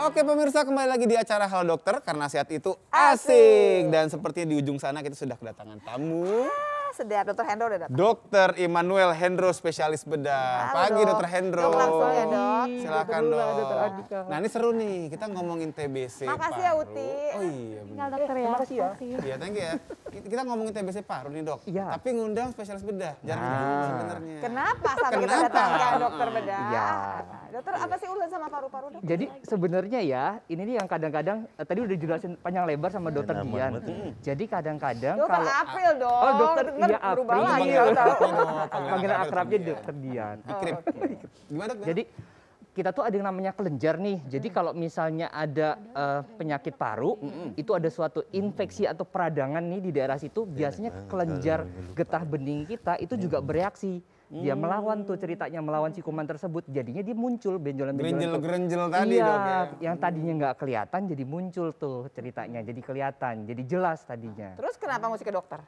Oke pemirsa, kembali lagi di acara Hal Dokter karena sehat itu asik. Dan seperti di ujung sana kita sudah kedatangan tamu. Sedap, Dokter Hendro udah datang. Dokter Immanuel Hendro, spesialis bedah. Halo, Pagi Dok. Dokter Hendro. Dok, langsung ya, Dok. Silakan Duduk dulu, dok. Dokter Adika. Nah ini seru nih, kita ngomongin TBC Makasih ya, paru. Uti. Oh iya benar. Tinggal dokter ya. makasih ya. Iya, thank you ya. Kita ngomongin TBC paru nih dok. Iya. Tapi ngundang spesialis bedah. Jarang Nah. sebenarnya. Kenapa sampai kita Kenapa? datangkan dokter bedah? Iya. Dokter, apa sih urusan sama paru-paru dok? Jadi sebenarnya ya, ini nih yang kadang-kadang tadi udah dijelasin panjang lebar sama dokter Dian. Jadi kadang-kadang Dokter kalau April dong. Oh, dokter, Dengar iya, berubah April. lagi. Panggil Tahu-tahu. panggilan akrabnya Iya. dokter Dian. Ikrip. Gimana dok? Jadi kita tuh ada yang namanya kelenjar nih. Jadi kalau misalnya ada penyakit paru, itu ada suatu infeksi atau peradangan nih di daerah situ, biasanya kelenjar getah bening kita itu juga bereaksi. Dia melawan tuh ceritanya, melawan si kuman tersebut. Jadinya dia muncul benjolan-benjolan. Grenjel tadi Iya, dok ya. yang tadinya nggak kelihatan jadi muncul tuh ceritanya. Jadi kelihatan, jadi jelas tadinya. Terus kenapa mesti ke dokter?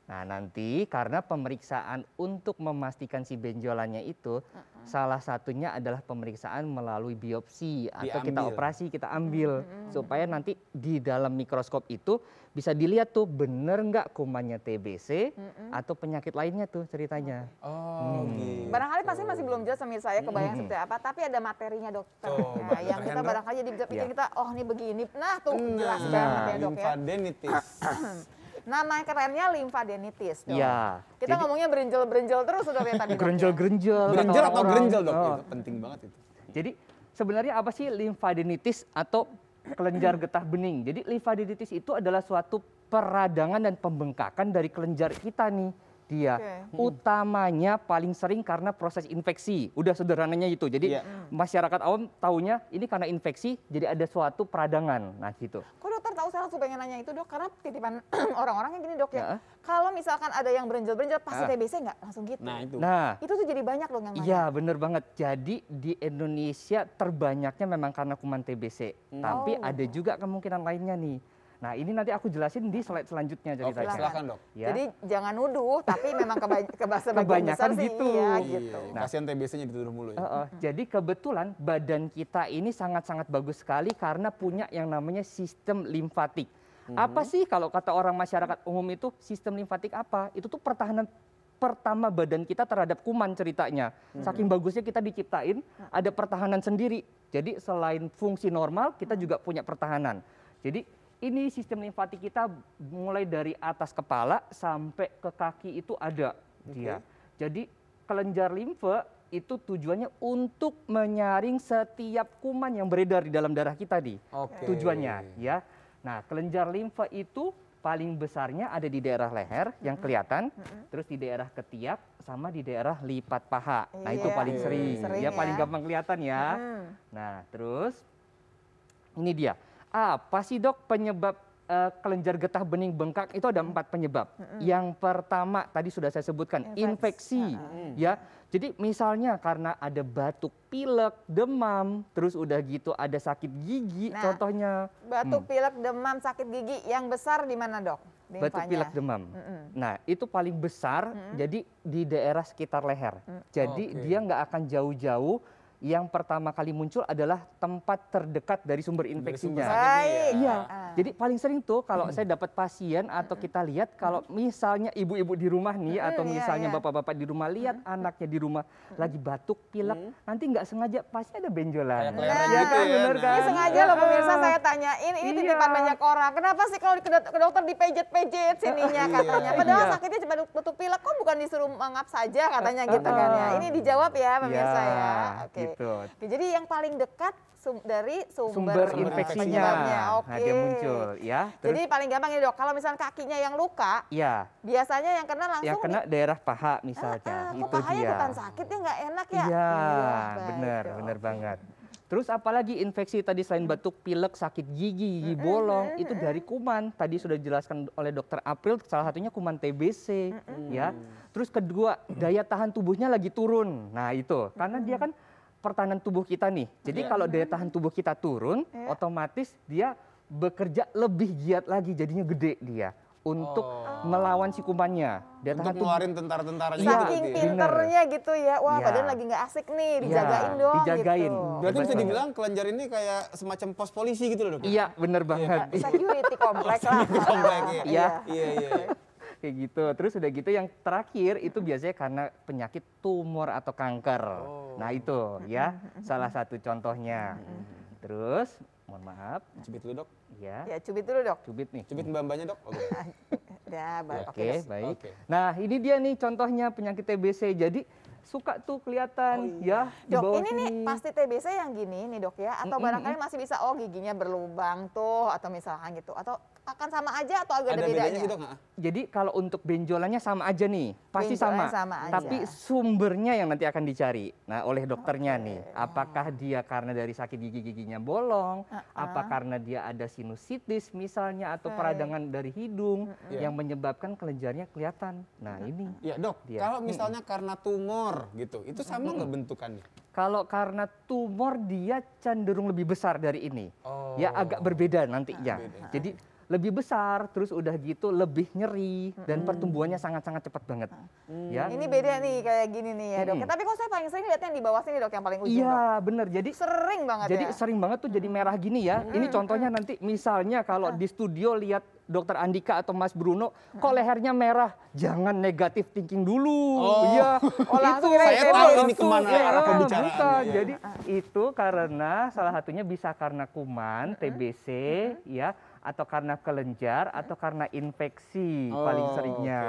Nah nanti karena pemeriksaan untuk memastikan si benjolannya itu salah satunya adalah pemeriksaan melalui biopsi atau kita Diambil. operasi, kita ambil supaya nanti di dalam mikroskop itu bisa dilihat tuh bener nggak kumannya TBC atau penyakit lainnya tuh ceritanya. Oh gitu. Barangkali pasti masih belum jelas sama saya kebayang seperti apa, tapi ada materinya dokter. Tuh, Nah, yang Dokter kita Hendro. barangkali jadi bisa pikir Iya. kita, oh ini begini. Nah tuh jelas banget ya dok ya. Lymphadenitis. Nama kerennya limfadenitis dok. Iya. Kita Jadi- ngomongnya berenjel-berenjel terus udah ya tadi dok. Gerenjel-gerenjel. kata Grenjel atau orang-orang. grenjel dok? Oh. Itu penting banget itu. Jadi sebenarnya apa sih limfadenitis atau kelenjar getah bening? Jadi limfadenitis itu adalah suatu peradangan dan pembengkakan dari kelenjar kita nih dia. Utamanya paling sering karena proses infeksi. Udah sederhananya itu. Jadi masyarakat awam taunya ini karena infeksi, jadi ada suatu peradangan. Nah gitu. Kok dokter tahu, saya langsung pengen nanya itu dok, karena titipan orang-orang yang gini dok ya. Kalau misalkan ada yang berenjel-berenjel pasti TBC nggak langsung gitu. Nah itu. Itu tuh jadi banyak dong yang nanya. Iya bener banget. Jadi di Indonesia terbanyaknya memang karena kuman TBC. Tapi ada juga kemungkinan lainnya nih. Nah ini nanti aku jelasin di slide selanjutnya ceritanya. Silakan dok. Ya. Jadi jangan nuduh, tapi memang sebagian besar sih gitu. iya Iya, gitu. kasihan TBC-nya dituduh mulu ya. Jadi kebetulan badan kita ini sangat-sangat bagus sekali karena punya yang namanya sistem limfatik. Apa sih kalau kata orang masyarakat umum itu sistem limfatik apa? Itu tuh pertahanan pertama badan kita terhadap kuman ceritanya. Saking bagusnya kita diciptain, ada pertahanan sendiri. Jadi selain fungsi normal, kita juga punya pertahanan. Jadi ini sistem limfatik kita mulai dari atas kepala sampai ke kaki itu ada dia. Jadi kelenjar limfe itu tujuannya untuk menyaring setiap kuman yang beredar di dalam darah kita nih. Tujuannya ya. Nah, kelenjar limfe itu paling besarnya ada di daerah leher yang kelihatan, terus di daerah ketiak sama di daerah lipat paha. Nah, itu paling sering ya, paling gampang kelihatan ya. Nah, terus ini dia. Apa sih dok penyebab kelenjar getah bening bengkak? Itu ada 4 penyebab. Yang pertama tadi sudah saya sebutkan, infeksi. Ya, jadi misalnya karena ada batuk pilek, demam, terus udah gitu ada sakit gigi, contohnya. Batuk pilek, demam, sakit gigi yang besar di mana dok? Batuk pilek, demam. Nah itu paling besar, jadi di daerah sekitar leher. Jadi dia nggak akan jauh-jauh. Yang pertama kali muncul adalah tempat terdekat dari sumber infeksinya. Iya. Jadi paling sering tuh kalau saya dapat pasien atau kita lihat kalau misalnya ibu-ibu di rumah nih atau misalnya bapak-bapak di rumah lihat anaknya di rumah lagi batuk, pilek, nanti nggak sengaja pasti ada benjolan. Iya kan, bener kan? Ini sengaja loh pemirsa saya tanyain, ini titipan banyak orang. Kenapa sih kalau ke dokter dipejet-pejet sininya katanya? Padahal sakitnya cuma batuk pilek, kok bukan disuruh mangap saja katanya gitu kan ya. Ini dijawab ya pemirsa ya. Oke. Oke, jadi yang paling dekat dari sumber infeksinya. Oke. Nah, dia muncul ya. Terus, jadi paling gampang ini dok, kalau misalnya kakinya yang luka, biasanya yang kena langsung yang kena daerah paha misalnya. Itu pahanya ikutan sakitnya nggak enak ya? Iya, bener banget. Terus apalagi infeksi tadi selain batuk, pilek, sakit gigi, bolong, itu dari kuman. Tadi sudah dijelaskan oleh Dokter April, salah satunya kuman TBC, ya. Terus kedua, daya tahan tubuhnya lagi turun. Nah itu, karena dia kan pertahanan tubuh kita nih. Jadi kalau daya tahan tubuh kita turun, otomatis dia bekerja lebih giat lagi, jadinya gede dia untuk melawan si kumannya. Daya tahan tubuh. Ngeluarin tentara-tentaranya. Saking pinternya gitu ya. Wah, badan lagi nggak asik nih, dijagain dong. Dijagain. Gitu. Berarti bisa dibilang kelenjar ini kayak semacam pos polisi gitu loh dok? Iya, bener banget. Security kompleks lah. Iya. Iya. Kayak gitu. Terus udah gitu yang terakhir itu biasanya karena penyakit tumor atau kanker. Nah itu ya salah satu contohnya. Terus mohon maaf. Cubit dulu dok. Ya. Ya cubit dulu dok. Cubit nih. Cubit mbak-mbaknya dok. Ya, Oke, baik. Nah ini dia nih contohnya penyakit TBC. Jadi suka tuh kelihatan ya di dok bawah ini sini. nih pasti TBC yang gini nih dok ya, atau barangkali masih bisa giginya berlubang tuh atau misalkan gitu, atau akan sama aja atau agak ada bedanya sih dok? Jadi kalau untuk benjolannya sama aja nih, pasti Benjolannya sama. sama aja. Tapi sumbernya yang nanti akan dicari. Nah oleh dokternya nih, apakah dia karena dari sakit gigi-giginya bolong, apa karena dia ada sinusitis misalnya atau peradangan dari hidung yang menyebabkan kelenjarnya kelihatan. Nah ini. Ya dok, kalau misalnya karena tumor gitu, itu sama nggak bentukannya? Kalau karena tumor dia cenderung lebih besar dari ini. Ya agak berbeda nantinya. Jadi lebih besar, terus udah gitu lebih nyeri dan pertumbuhannya sangat-sangat cepat banget. Ya. Ini beda nih kayak gini nih ya dok. Tapi kok saya paling sering lihat yang di bawah sini dok, yang paling ujung dok. Iya bener, jadi sering banget jadi ya. sering banget tuh jadi merah gini ya. Ini contohnya nanti misalnya kalau di studio lihat Dokter Andika atau Mas Bruno, kok lehernya merah? Jangan negatif thinking dulu. Iya. Langsung saya tahu ini kemana arah bukan. pembicaraannya. Jadi itu karena salah satunya bisa karena kuman, TBC, ya, atau karena kelenjar, atau karena infeksi paling seringnya,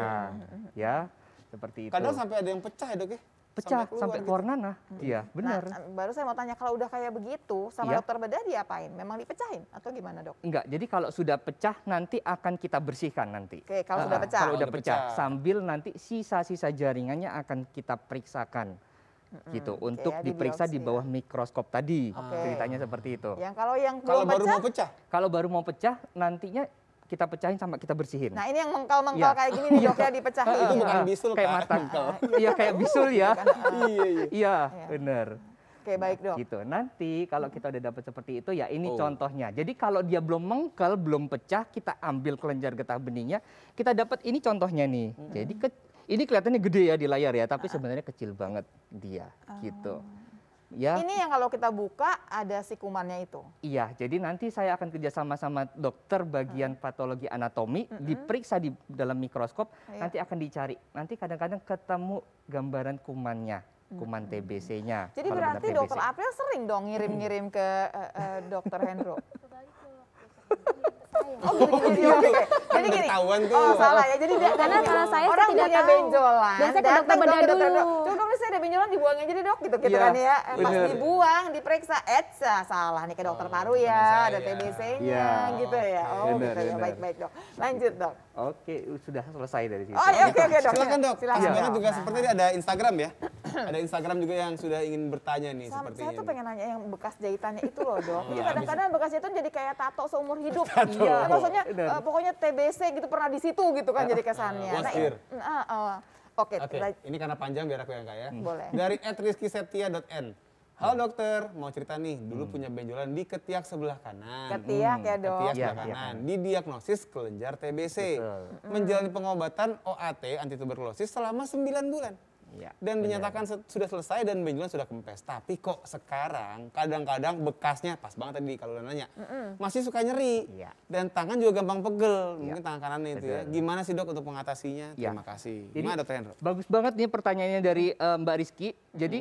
ya, seperti itu. Kadang sampai ada yang pecah ya dok ya? pecah sampai gitu. keluar nanah. Iya, benar. Nah, baru saya mau tanya, kalau udah kayak begitu sama Iya. dokter bedah diapain? Memang dipecahin atau gimana, Dok? Enggak, jadi kalau sudah pecah nanti akan kita bersihkan nanti. Oke, kalau sudah pecah. Kalau udah Kalau udah pecah, pecah. sambil nanti sisa-sisa jaringannya akan kita periksakan. Gitu, untuk ya, diperiksa di dibiopsi bawah mikroskop tadi. Oke. Ceritanya seperti itu. Yang kalau yang Kalau belum baru pecah, mau pecah, Kalau baru mau pecah, nantinya kita pecahin sama kita bersihin. nah ini yang mengkal-mengkal Iya. kayak gini nih, Dok, ya dipecahin. itu bukan Ah, bisul kayak kan? matang. Iya, kayak bisul ya. Iya, iya. Iya, benar. Oke, baik, Dok. Gitu. Nanti kalau kita udah dapat seperti itu ya ini Oh. contohnya. Jadi kalau dia belum mengkel, belum pecah, kita ambil kelenjar getah benihnya, kita dapat ini contohnya nih. Jadi ini kelihatannya gede ya di layar ya, tapi sebenarnya kecil banget dia gitu. Ya. Ini yang kalau kita buka ada si kumannya itu. Iya, jadi nanti saya akan kerjasama sama dokter bagian patologi anatomi, diperiksa di dalam mikroskop, Iya. nanti akan dicari. Nanti kadang-kadang ketemu gambaran kumannya, kuman TBC-nya. Jadi kalau benar berarti TBC. dokter April sering dong ngirim-ngirim ke dokter Hendro. Oh gitu, oke. Jadi gini, Ketahuan tuh. oh salah ya. Jadi Karena kalau saya orang tidak punya tahu. benjolan, Biasanya ke datang dokter dong bedah ke dokter dulu. Hendro. Coba dong, saya ada benjolan, dibuang aja deh, Dok, gitu Iya, kan ya. Pas bener. dibuang, diperiksa, salah nih ke dokter paru ya, ada TBC-nya Iya. gitu ya. Oh Bener, gitu ya, bener. baik-baik, Dok. Lanjut, Dok. Oke, sudah selesai dari situ. Oh iya, oke, Dok. Silakan dok. Silakan, Sebenarnya Dok. juga seperti ada Instagram ya. Ada Instagram juga yang sudah ingin bertanya nih seperti Saya ini. tuh pengen nanya yang bekas jahitannya itu loh, Dok. Itu Iya, kadang-kadang bekas jahitan jadi kayak tato seumur hidup. Iya, Maksudnya benar. pokoknya TBC gitu pernah di situ gitu kan jadi kesannya. Wasir. Oke, Oke, ini karena panjang biar aku yang kaya. Boleh. Dari @rizkyseptia.n. Halo dokter, mau cerita nih, dulu punya benjolan di ketiak sebelah kanan. Ketiak ya, Dok. Ketiak Iya, sebelah iya. kanan. Didiagnosis kelenjar TBC. Betul. Menjalani pengobatan OAT anti tuberkulosis selama 9 bulan. Iya, Dan benar. dinyatakan sudah selesai dan benjolan sudah kempes. Tapi kok sekarang kadang-kadang bekasnya, pas banget tadi kalau nanya, masih suka nyeri. Iya. Dan tangan juga gampang pegel. Mungkin tangan kanannya itu ya. Betul. Gimana sih dok untuk mengatasinya? Iya. Terima kasih. Jadi, Gimana dokter Hendro? bagus banget nih pertanyaannya dari Mbak Rizky. Jadi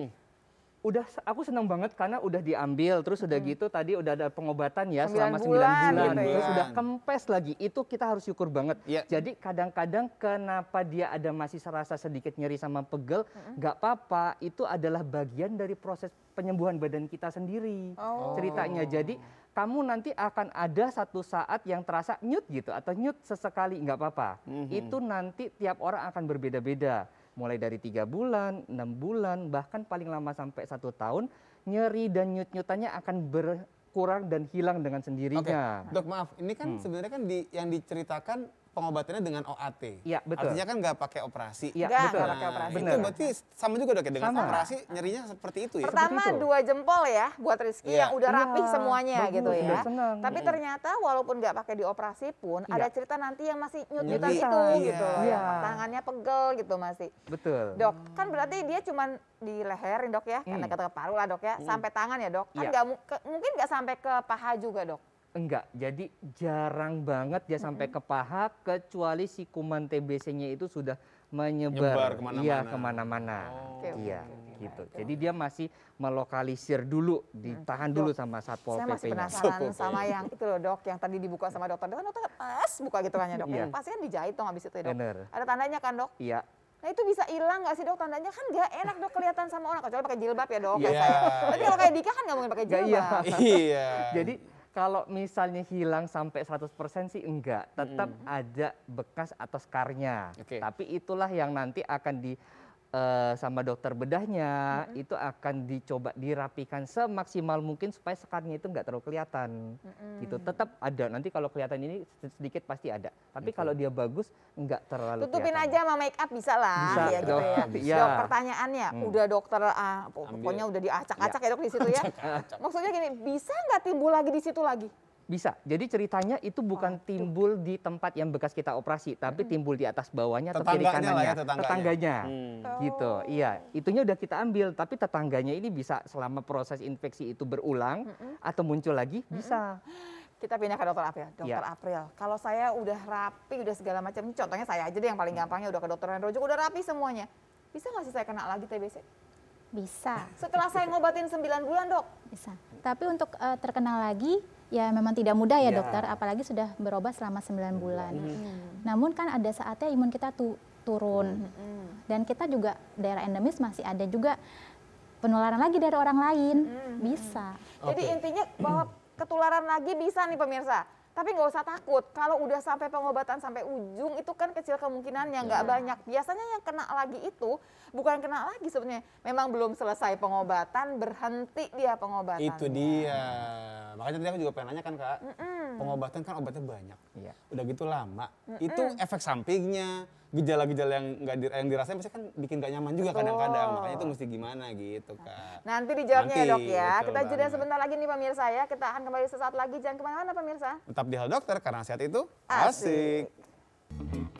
aku senang banget karena udah diambil, terus udah gitu tadi udah ada pengobatan ya 9 selama 9 bulan bulan, gitu ya. terus udah kempes lagi. Itu kita harus syukur banget. Iya. Jadi kadang-kadang kenapa dia ada masih serasa sedikit nyeri sama pegel, nggak apa-apa. Itu adalah bagian dari proses penyembuhan badan kita sendiri. Ceritanya. Jadi kamu nanti akan ada satu saat yang terasa nyut gitu atau nyut sesekali, nggak apa-apa. Itu nanti tiap orang akan berbeda-beda. Mulai dari 3 bulan, 6 bulan, bahkan paling lama sampai 1 tahun, nyeri dan nyut-nyutannya akan berkurang dan hilang dengan Oke, sendirinya. dok maaf, ini kan sebenarnya kan yang diceritakan pengobatannya dengan OAT. Iya, betul. Artinya kan nggak pakai operasi. Iya, Nggak, betul. nggak pakai operasi. Benar. Itu berarti sama juga dok ya dengan Sama. operasi nyerinya seperti itu ya? Pertama Seperti itu. 2 jempol ya buat Rizky Iya. yang udah rapih Iya, semuanya bagus, gitu ya. udah senang. Tapi ternyata walaupun nggak pakai dioperasi pun Iya. ada cerita nanti yang masih nyut-nyutan Nyeri. itu Iya. gitu. Iya. Tangannya pegel gitu masih. Betul. Dok, kan berarti dia cuman di leher nih, Dok ya, karena kata paru lah, Dok ya, sampai tangan ya, Dok. Kan Iya. nggak mungkin nggak sampai ke paha juga, Dok. Enggak, jadi jarang banget dia sampai ke paha kecuali si kuman TBC-nya itu sudah Nyebar menyebar, kemana-mana. iya kemana-mana, Oke, iya oke. gitu. Jadi dia masih melokalisir dulu, ditahan dulu sama satpol Saya masih PP-nya. penasaran sama yang itu loh, Dok, yang tadi dibuka sama dokter. Dokter pas buka gitu kan ya, Dok. Iya. Pasti kan dijahit dong habis itu ya, Dok. Bener. Ada tandanya kan, Dok? Iya, Nah itu bisa hilang nggak sih, Dok, tandanya? Kan nggak enak, Dok, kelihatan sama orang. Kecuali pakai jilbab ya, Dok, kayak Iya, saya. Tapi iya. kalau kayak Dika kan nggak mungkin pakai Nggak, jilbab. iya. Iya. jadi kalau misalnya hilang sampai 100% sih enggak, tetap ada bekas atau skarnya. Oke. Tapi itulah yang nanti akan sama dokter bedahnya itu akan dicoba dirapikan semaksimal mungkin supaya skarnya itu enggak terlalu kelihatan. Gitu. Tetap ada. Nanti kalau kelihatan ini sedikit pasti ada. Tapi kalau dia bagus enggak terlalu Tutupin kelihatan. aja sama make up bisa lah, Bisa, ya gitu Dok. ya. Iya. Dok, pertanyaannya, udah dokter, pokoknya udah diacak-acak ya, Dok, di situ ya. Maksudnya gini, bisa nggak timbul lagi di situ lagi? Bisa. Jadi ceritanya itu bukan timbul di tempat yang bekas kita operasi, tapi timbul di atas bawahnya atau kiri Tetangganya lah kanannya. ya, tetangganya. Gitu. Iya, itunya udah kita ambil, tapi tetangganya ini bisa selama proses infeksi itu berulang atau muncul lagi bisa. Kita pindah ke dokter April. Dokter Iya. April, kalau saya udah rapi, udah segala macam, ini contohnya saya aja deh yang paling gampangnya udah ke dokter Hendro juga udah rapi semuanya. Bisa nggak sih saya kena lagi TBC? Bisa, Setelah saya ngobatin 9 bulan, Dok. bisa. Tapi untuk terkenal lagi, ya memang tidak mudah ya Ya. dokter, apalagi sudah berobat selama 9 bulan. Namun kan ada saatnya imun kita tuh turun. Dan kita juga daerah endemis masih ada juga penularan lagi dari orang lain, bisa. Jadi intinya bahwa ketularan lagi bisa nih pemirsa. Tapi nggak usah takut, kalau udah sampai pengobatan sampai ujung itu kan kecil kemungkinannya, nggak banyak. Biasanya yang kena lagi itu bukan kena lagi sebenarnya, memang belum selesai pengobatan, berhenti dia pengobatannya. Itu dia. Makanya tadi aku juga pengen nanya kan Kak, pengobatan kan obatnya banyak. Iya. Udah gitu lama. Itu efek sampingnya, gejala-gejala yang dirasain pasti kan bikin gak nyaman juga kadang-kadang. Makanya itu mesti gimana gitu Kak. Nanti dijawabnya ya dok ya. betul Kita jeda banget. sebentar lagi nih pemirsa ya. Kita akan kembali sesaat lagi. Jangan kemana-mana pemirsa. Tetap di Halo Dokter karena sehat itu Asik. asik.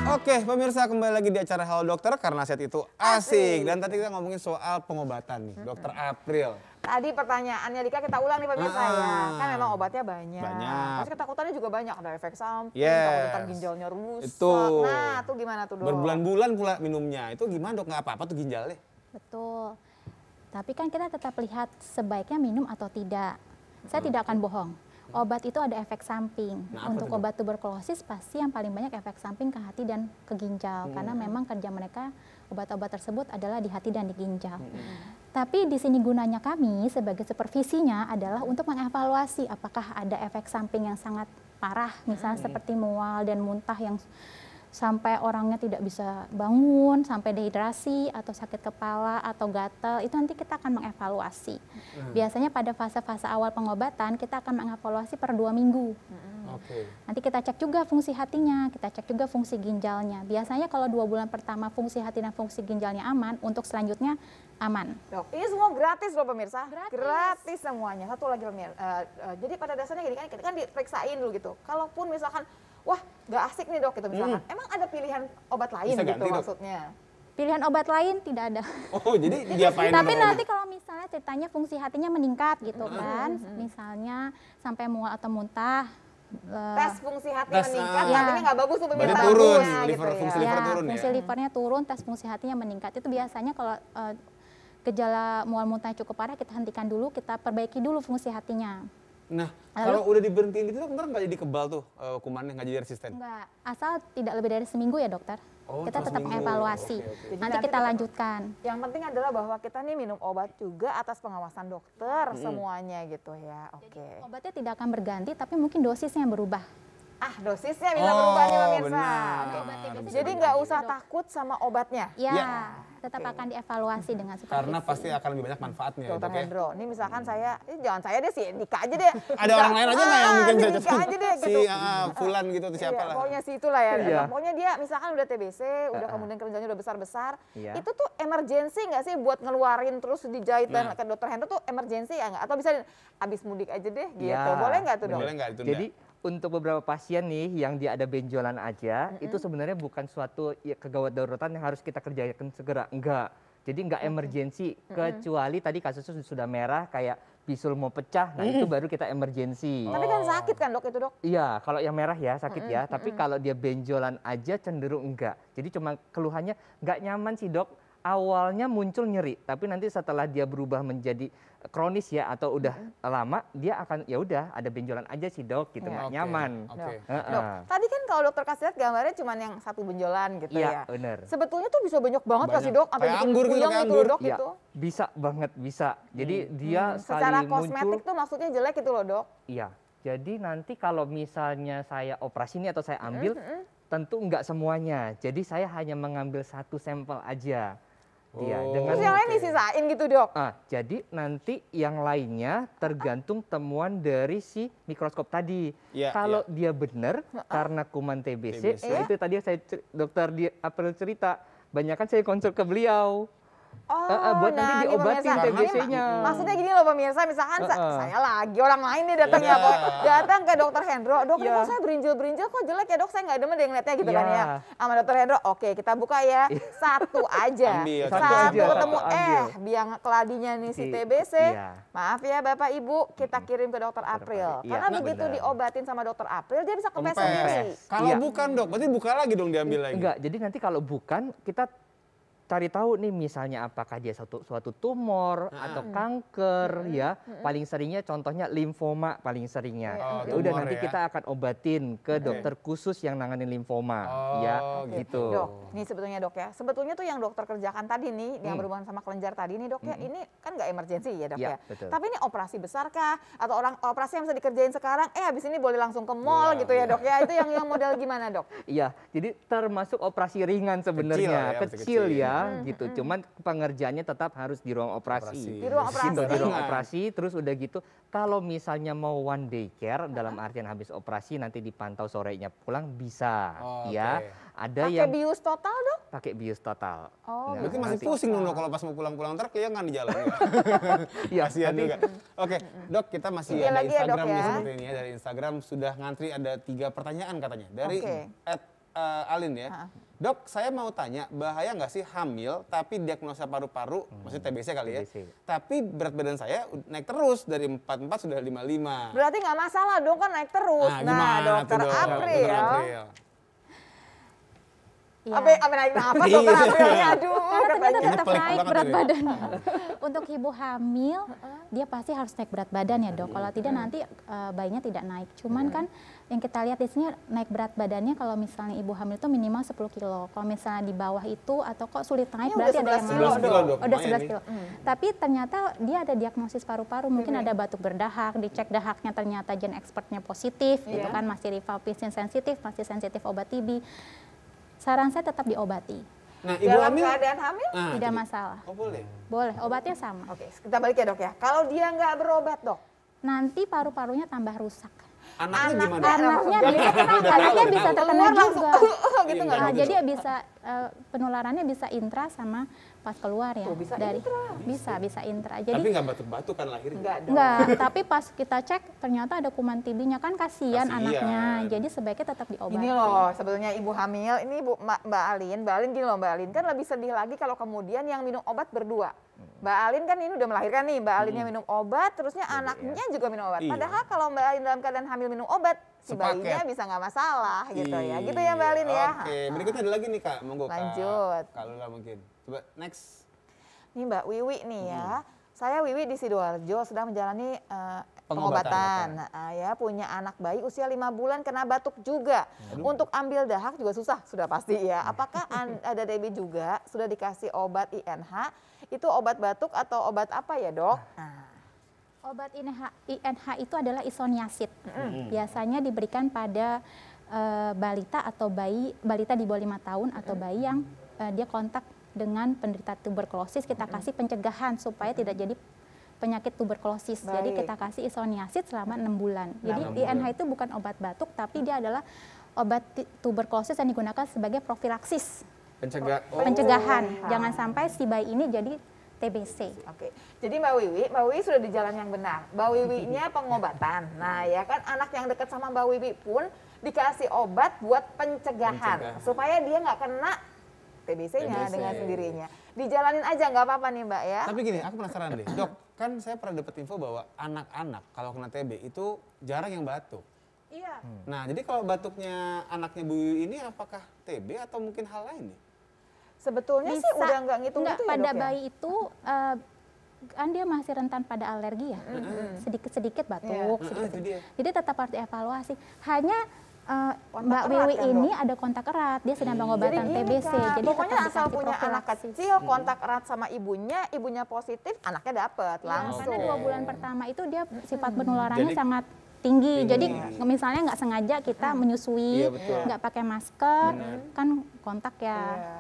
Oke, pemirsa kembali lagi di acara Halo Dokter karena sehat itu asik. Dan tadi kita ngomongin soal pengobatan nih, Dokter April. Tadi pertanyaannya Dika kita ulang nih pemirsa ya. Kan memang obatnya banyak. Banyak. Terus ketakutannya juga banyak. Ada efek samping, Yes. takut ntar ginjalnya rusak. Itu. Nah tuh gimana tuh dok? Berbulan-bulan pula minumnya. Itu gimana Dok? Nggak apa-apa tuh ginjalnya? Betul. Tapi kan kita tetap lihat sebaiknya minum atau tidak. Saya tidak akan bohong. Obat itu ada efek samping. Nah, apa Untuk tuh, Dok? obat tuberkulosis pasti yang paling banyak efek samping ke hati dan ke ginjal. Karena memang kerja mereka obat-obat tersebut adalah di hati dan di ginjal. Tapi di sini gunanya kami sebagai supervisinya adalah untuk mengevaluasi apakah ada efek samping yang sangat parah. Misalnya seperti mual dan muntah yang sampai orangnya tidak bisa bangun, sampai dehidrasi atau sakit kepala atau gatal, itu nanti kita akan mengevaluasi. Biasanya pada fase-fase awal pengobatan kita akan mengevaluasi per 2 minggu. Oke. Nanti kita cek juga fungsi hatinya, kita cek juga fungsi ginjalnya. Biasanya kalau 2 bulan pertama fungsi hati dan fungsi ginjalnya aman, untuk selanjutnya aman. Dok, ini semua gratis loh pemirsa. Gratis. Semuanya. Satu lagi pemirsa. Jadi pada dasarnya gini kan diperiksain dulu gitu. Kalaupun misalkan wah nggak asik nih dok gitu misalkan. Emang ada pilihan obat lain Bisa gitu ganti, Dok? maksudnya? Pilihan obat lain tidak ada. Oh, jadi diapain? Tapi sama nanti kalau misalnya ceritanya fungsi hatinya meningkat gitu kan, misalnya sampai mual atau muntah. Tes fungsi hati Tes, meningkat, ya. artinya nggak bagus tuh pemirsa. Berarti turun, Bagusnya liver, fungsi ya. liver turun ya? Fungsi livernya turun, tes fungsi hatinya meningkat. Itu biasanya kalau gejala mual muntah cukup parah, kita hentikan dulu, kita perbaiki dulu fungsi hatinya. Nah, Lalu? kalau udah diberhentiin gitu ntar nggak jadi kebal tuh kumannya, nggak jadi resisten? Enggak, asal tidak lebih dari seminggu ya dokter. Oh, Kita terus tetap seminggu. mengevaluasi. Oke, oke. Jadi Nanti nanti kita tetap- lanjutkan. Yang penting adalah bahwa kita nih minum obat juga atas pengawasan dokter semuanya gitu ya. Oke. Obatnya tidak akan berganti, tapi mungkin dosisnya yang berubah. Ah dosisnya bisa berubah nih pemirsa. benar. Oke. Jadi nggak usah takut sama obatnya. Ya, Ya. tetap Oke. akan dievaluasi dengan supervisi. Karena pasti akan lebih banyak manfaatnya ya, Dokter Dok ya? Hendro, ini misalkan saya, jangan saya deh, si Dika aja deh. Ada orang lain aja nggak yang mungkin si saya Dika cocok? aja deh Si gitu. Fulan gitu tuh siapa Iya, lah? pokoknya si itulah ya. Iya. Pokoknya dia misalkan udah TBC, udah kemudian kerjanya udah besar-besar. Iya. Itu tuh emergency nggak sih buat ngeluarin terus dijahit dan Nah. ke Dokter Hendro tuh emergency ya nggak? Atau bisa abis mudik aja deh gitu. Iya. Boleh nggak tuh dok? Boleh nggak ditunda? Jadi untuk beberapa pasien nih yang dia ada benjolan aja, itu sebenarnya bukan suatu kegawat daruratan yang harus kita kerjakan segera, enggak. Jadi enggak emergensi, kecuali tadi kasusnya sudah merah kayak bisul mau pecah, nah itu baru kita emergensi. Tapi kan sakit kan dok itu dok? Iya, kalau yang merah ya sakit ya, tapi kalau dia benjolan aja cenderung enggak. Jadi cuma keluhannya enggak nyaman sih dok. Awalnya muncul nyeri, tapi nanti setelah dia berubah menjadi kronis ya atau udah lama, dia akan ya udah ada benjolan aja sih dok, gitu nggak Oke, nyaman. Oke. Heeh. Dok, tadi kan kalau dokter kasih lihat gambarnya cuma yang satu benjolan gitu Iya, ya. benar. Sebetulnya tuh bisa banyak banget nggak sih Banyak. dok? Sampai Kayak bikin anggur gitu, puyeng kayak gitu anggur. dok Iya, gitu. bisa banget bisa. Jadi dia Secara sekali kosmetik muncul, tuh maksudnya jelek gitu loh dok. iya. Jadi nanti kalau misalnya saya operasi ini atau saya ambil, tentu nggak semuanya. Jadi saya hanya mengambil satu sampel aja. Iya, Oh. dengan Terus yang lain disisain gitu dok. jadi nanti yang lainnya tergantung temuan dari si mikroskop tadi. Iya, Kalau dia benar karena kuman TBC, TBC. nah itu tadi yang dokter di April cerita, banyak kan saya konsul ke beliau. Buat nanti ini diobatin pemirsa. TBC-nya. Ini maksudnya gini loh pemirsa, misalkan saya lagi orang lain nih datangnya Iya. kok datang ke dokter Hendro, dok ini Iya. kok saya berinjil-berinjil kok jelek ya dok, saya nggak demen deh ngeliatnya gitu kan Iya. ya. Sama dokter Hendro, oke kita buka ya, satu aja. Ambil, satu Satu aja, ketemu, satu ambil. biang keladinya nih si Si- TBC, iya. maaf ya Bapak Ibu, kita kirim ke dokter April. April. Karena Iya, begitu benar. diobatin sama dokter April, dia bisa kempes Kempes. sendiri. Kalau Iya. bukan dok, berarti buka lagi dong diambil lagi. Enggak, jadi nanti kalau bukan kita cari tahu nih misalnya apakah dia suatu tumor atau kanker ya. Paling seringnya contohnya limfoma paling seringnya. Ya udah nanti kita akan obatin ke dokter khusus yang nanganin limfoma ya gitu. Dok, ini sebetulnya dok ya. Sebetulnya tuh yang dokter kerjakan tadi nih yang berhubungan sama kelenjar tadi nih dok ya. Ini kan nggak emergensi ya dok ya. Betul. Tapi ini operasi besar kah? Atau operasi yang bisa dikerjain sekarang? Habis ini boleh langsung ke mall gitu ya dok ya. Itu yang model gimana dok? Iya, jadi termasuk operasi ringan sebenarnya, kecil ya gitu. Cuman pengerjaannya tetap harus di ruang operasi. Di ruang operasi. Di ruang operasi, terus udah gitu. Kalau misalnya mau one day care, dalam artian habis operasi nanti dipantau sorenya pulang bisa, ya. Ada pakai yang bius total dok? pakai bius total. Oh, berarti masih pusing dong kalau pas mau pulang-pulang ntar keliangan di jalan. Iya, Kasihan juga. Oke, dok kita masih ada lagi ya, Instagram dok, nih ya. seperti ini ya. Dari Instagram sudah ngantri ada 3 pertanyaan katanya. Dari Alin ya. Dok, saya mau tanya, bahaya nggak sih hamil tapi diagnosa paru-paru, maksudnya TBC kali ya, TBC. tapi berat badan saya naik terus dari 44 sudah 55. berarti nggak masalah dong kan naik terus. Nah, Nah, gimana dokter tuh, Dok? April. Dokter April. Iya. Apa naik nafas dokter Aprilnya? Aduh, Karena ternyata katanya. tetap pelik naik banget berat ini. badan. Untuk ibu hamil, dia pasti harus naik berat badan ya dok. Kalau tidak nanti bayinya tidak naik. Cuman kan yang kita lihat di sini naik berat badannya kalau misalnya ibu hamil itu minimal 10 kilo. Kalau misalnya di bawah itu atau kok sulit naik Ini berarti udah ada yang 11 kilo, naik. Dok. Udah Lumayan 11 kilo. Tapi ternyata dia ada diagnosis paru-paru, mungkin ada batuk berdahak, dicek dahaknya ternyata gen expertnya positif, gitu kan masih rifampicin sensitif, masih sensitif obat TB. Saran saya tetap diobati. Nah, ibu Dalam hamil keadaan hamil? Nah, Tidak jadi- masalah. Oh boleh. Boleh, obatnya sama. Oke, kita balik ya dok ya. Kalau dia nggak berobat dok, Nanti paru-parunya tambah rusak. Anaknya gimana? Anaknya bisa terkena juga. gitu nggak? Nah, jadi bisa penularannya bisa intra sama pas keluar ya. bisa Bisa intra. Tapi Jadi nggak batuk-batuk kan lahirnya? Nggak dong. enggak, tapi pas kita cek ternyata ada kuman TB-nya kan kasihan Kasihan. anaknya. Jadi sebaiknya tetap diobati. Ini loh sebetulnya ibu hamil, ini Mbak Alin gini loh Mbak Alin, kan lebih sedih lagi kalau kemudian yang minum obat berdua. Mbak Alin kan ini udah melahirkan nih, Mbak Alinnya minum obat, terusnya anaknya juga minum obat. Iya. Padahal kalau Mbak Alin dalam keadaan hamil minum obat, si Sepaket. bayinya bisa nggak masalah gitu ya. Gitu ya Mbak Alin ya. Oke, berikutnya ada lagi nih Kak, monggo Kak. Lanjut. Kalau lah mungkin. Coba next. Nih Mbak Wiwi nih ya. Saya Wiwi di Sidoarjo sedang menjalani Pengobatan. Nah, ya punya anak bayi usia 5 bulan kena batuk juga. Untuk ambil dahak juga susah, sudah pasti ya. Apakah ada TB juga sudah dikasih obat INH? Itu obat batuk atau obat apa ya, Dok? Nah, Obat INH itu adalah isoniazid. Biasanya diberikan pada balita atau balita di bawah 5 tahun atau bayi yang dia kontak dengan penderita tuberkulosis, kita kasih pencegahan supaya tidak jadi penyakit tuberkulosis. Jadi Baik. kita kasih isoniazid selama 6 bulan. Jadi INH itu bukan obat batuk, tapi dia adalah obat tuberkulosis yang digunakan sebagai profilaksis, pencegahan. Jangan sampai si bayi ini jadi TBC. Oke. Jadi Mbak Wiwi sudah di jalan yang benar. Mbak Wiwi-nya pengobatan. Nah, ya kan anak yang dekat sama Mbak Wiwi pun dikasih obat buat pencegahan. Supaya dia nggak kena TBC-nya dengan sendirinya. Dijalanin aja nggak apa-apa nih Mbak ya. Tapi gini, aku penasaran deh. Dok, kan saya pernah dapat info bahwa anak-anak kalau kena TB itu jarang yang batuk. Iya. Nah, jadi kalau batuknya anaknya Bu Wiwi ini apakah TB atau mungkin hal lain nih? Sebetulnya sih udah nggak ngitung Enggak, itu ya, pada Dok, ya? bayi itu kan dia masih rentan pada alergi ya. Sedikit-sedikit batuk, sedikit-sedikit. Itu dia. Jadi tetap harus dievaluasi. Hanya Kontak Mbak erat Wiwi kan, Dok? ini ada kontak erat, dia sedang pengobatan Jadi gini, TBC. Kak, Jadi pokoknya tetap asal dikasih punya anak profilaksis. kecil, kontak erat sama ibunya positif, anaknya dapet Ya, langsung. karena 2 bulan pertama itu dia sifat penularannya sangat tinggi. Jadi misalnya nggak sengaja kita menyusui, Iya, betul. nggak pakai masker, kan kontak ya. Iya.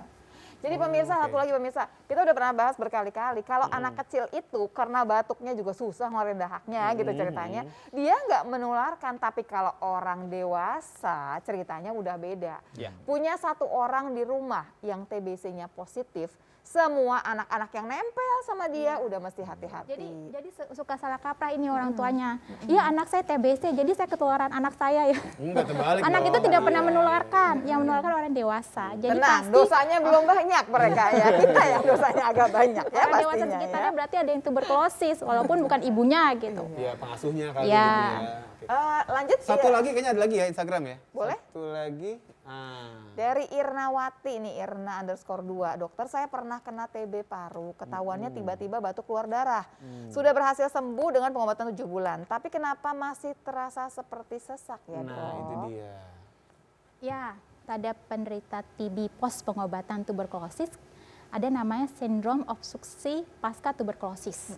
Jadi pemirsa, satu lagi pemirsa, kita udah pernah bahas berkali-kali, kalau anak kecil itu karena batuknya juga susah ngeluarin dahaknya gitu ceritanya, dia nggak menularkan, tapi kalau orang dewasa ceritanya udah beda. Ya. Punya 1 orang di rumah yang TBC-nya positif, semua anak-anak yang nempel sama dia udah mesti hati-hati. Jadi suka salah kaprah ini orang tuanya. Iya anak saya TBC, jadi saya ketularan anak saya ya. Enggak, terbalik Anak dong. itu tidak pernah menularkan, yang menularkan orang dewasa. Jadi Tenang, pasti dosanya belum banyak mereka ya, kita yang dosanya agak banyak ya orang dewasa pastinya sekitarnya ya. berarti ada yang tuberkulosis, walaupun bukan ibunya gitu. Iya, pengasuhnya kali Iya. gitu ya. Oke. Lanjut Satu ya. lagi kayaknya ada lagi ya Instagram ya. Boleh. Satu lagi Dari Irnawati nih, Irna_2. Dokter, saya pernah kena TB paru, ketahuannya tiba-tiba batuk keluar darah. Sudah berhasil sembuh dengan pengobatan 7 bulan, tapi kenapa masih terasa seperti sesak ya, Dok? Nah, itu dia. Ya, pada penderita TB pos pengobatan tuberkulosis ada namanya sindrom obstruksi pasca tuberkulosis.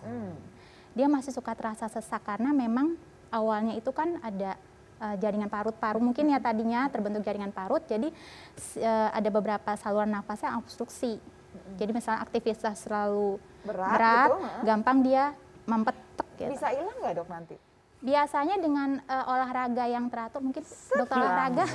Dia masih suka terasa sesak karena memang awalnya itu kan ada jaringan parut-paru mungkin ya tadinya terbentuk jaringan parut, jadi ada beberapa saluran nafasnya obstruksi. Jadi misalnya aktivitas terlalu berat gitu, gampang dia mempetek gitu. Bisa hilang nggak, Dok, nanti? Biasanya dengan olahraga yang teratur, mungkin dokter olahraga,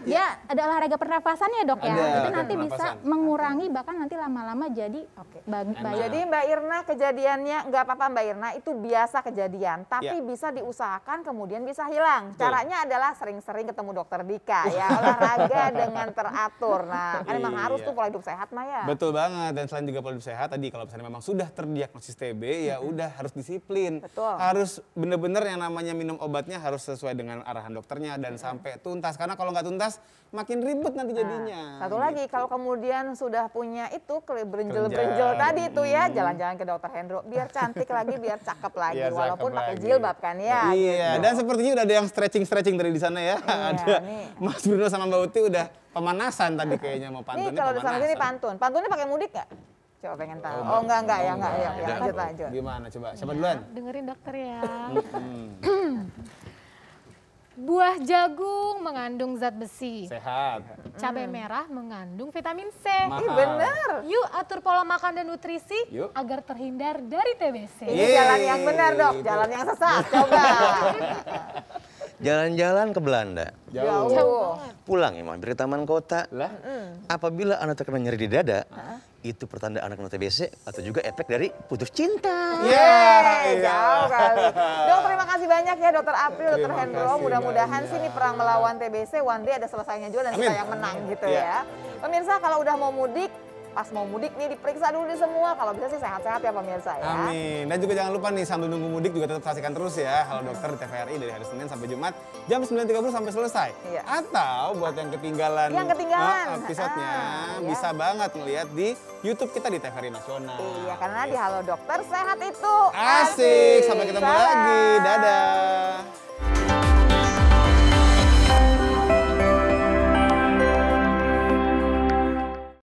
Ya. ada olahraga pernapasan ya dok ya, Ada, itu ada nanti bisa pernapasan. mengurangi bahkan nanti lama-lama jadi baik. Jadi Mbak Irna kejadiannya nggak apa-apa Mbak Irna, itu biasa kejadian, tapi bisa diusahakan kemudian bisa hilang. Caranya adalah sering-sering ketemu dokter Dika ya, olahraga dengan teratur. Nah, kan memang harus tuh pola hidup sehat Mah ya. Betul banget, dan selain juga pola hidup sehat tadi kalau misalnya memang sudah terdiagnosis TB ya udah harus disiplin. Betul. Harus bener-bener yang namanya minum obatnya harus sesuai dengan arahan dokternya dan sampai tuntas, karena kalau nggak tuntas makin ribet nanti jadinya. Satu lagi, kalau kemudian sudah punya itu berenjel-berenjel tadi itu ya, jalan-jalan ke dokter Hendro biar cantik lagi, biar cakep lagi, Biar walaupun cakep pakai lagi. jilbab kan ya. Iya, gitu. dan sepertinya udah ada yang stretching tadi di sana ya. Ada nih. Mas Bruno sama Mbak Uti udah pemanasan tadi kayaknya mau Nih pantunnya kalau di sana pemanasan. sini pantun, pantunnya pakai mudik nggak? Coba pengen tahu. Oh enggak ya, enggak ya. Lanjut. Gimana coba? Siapa duluan? Dengerin dokter ya. Buah jagung mengandung zat besi. Sehat. Cabai merah mengandung vitamin C. Ih bener. Yuk atur pola makan dan nutrisi Yuk. agar terhindar dari TBC. Ini jalan yang benar dok, jalan yang sesat. Coba. Jalan-jalan ke Belanda. Jauh. Pulang ya mampir ke taman kota. Lah? Apabila anak terkena nyeri di dada, itu pertanda anak kena TBC atau juga efek dari putus cinta. Jauh kali. Dok, terima kasih banyak ya Dokter April, Dokter Terima Hendro. kasih Mudah-mudahan banyak. sih ini perang melawan TBC one day ada selesainya juga dan kita Amin. yang menang gitu Iya. ya. Pemirsa kalau udah mau mudik, pas mau mudik nih diperiksa dulu di semua. Kalau bisa sih sehat-sehat ya pemirsa ya. Amin. Dan juga jangan lupa nih sambil nunggu mudik juga tetap saksikan terus ya Halo Dokter di TVRI dari hari Senin sampai Jumat jam 9.30 sampai selesai. Iya. Atau buat yang ketinggalan, episodenya iya. bisa banget ngeliat di YouTube kita di TVRI Nasional. Iya, karena di Halo Dokter sehat itu Asik. Sampai ketemu Salam. lagi. Dadah.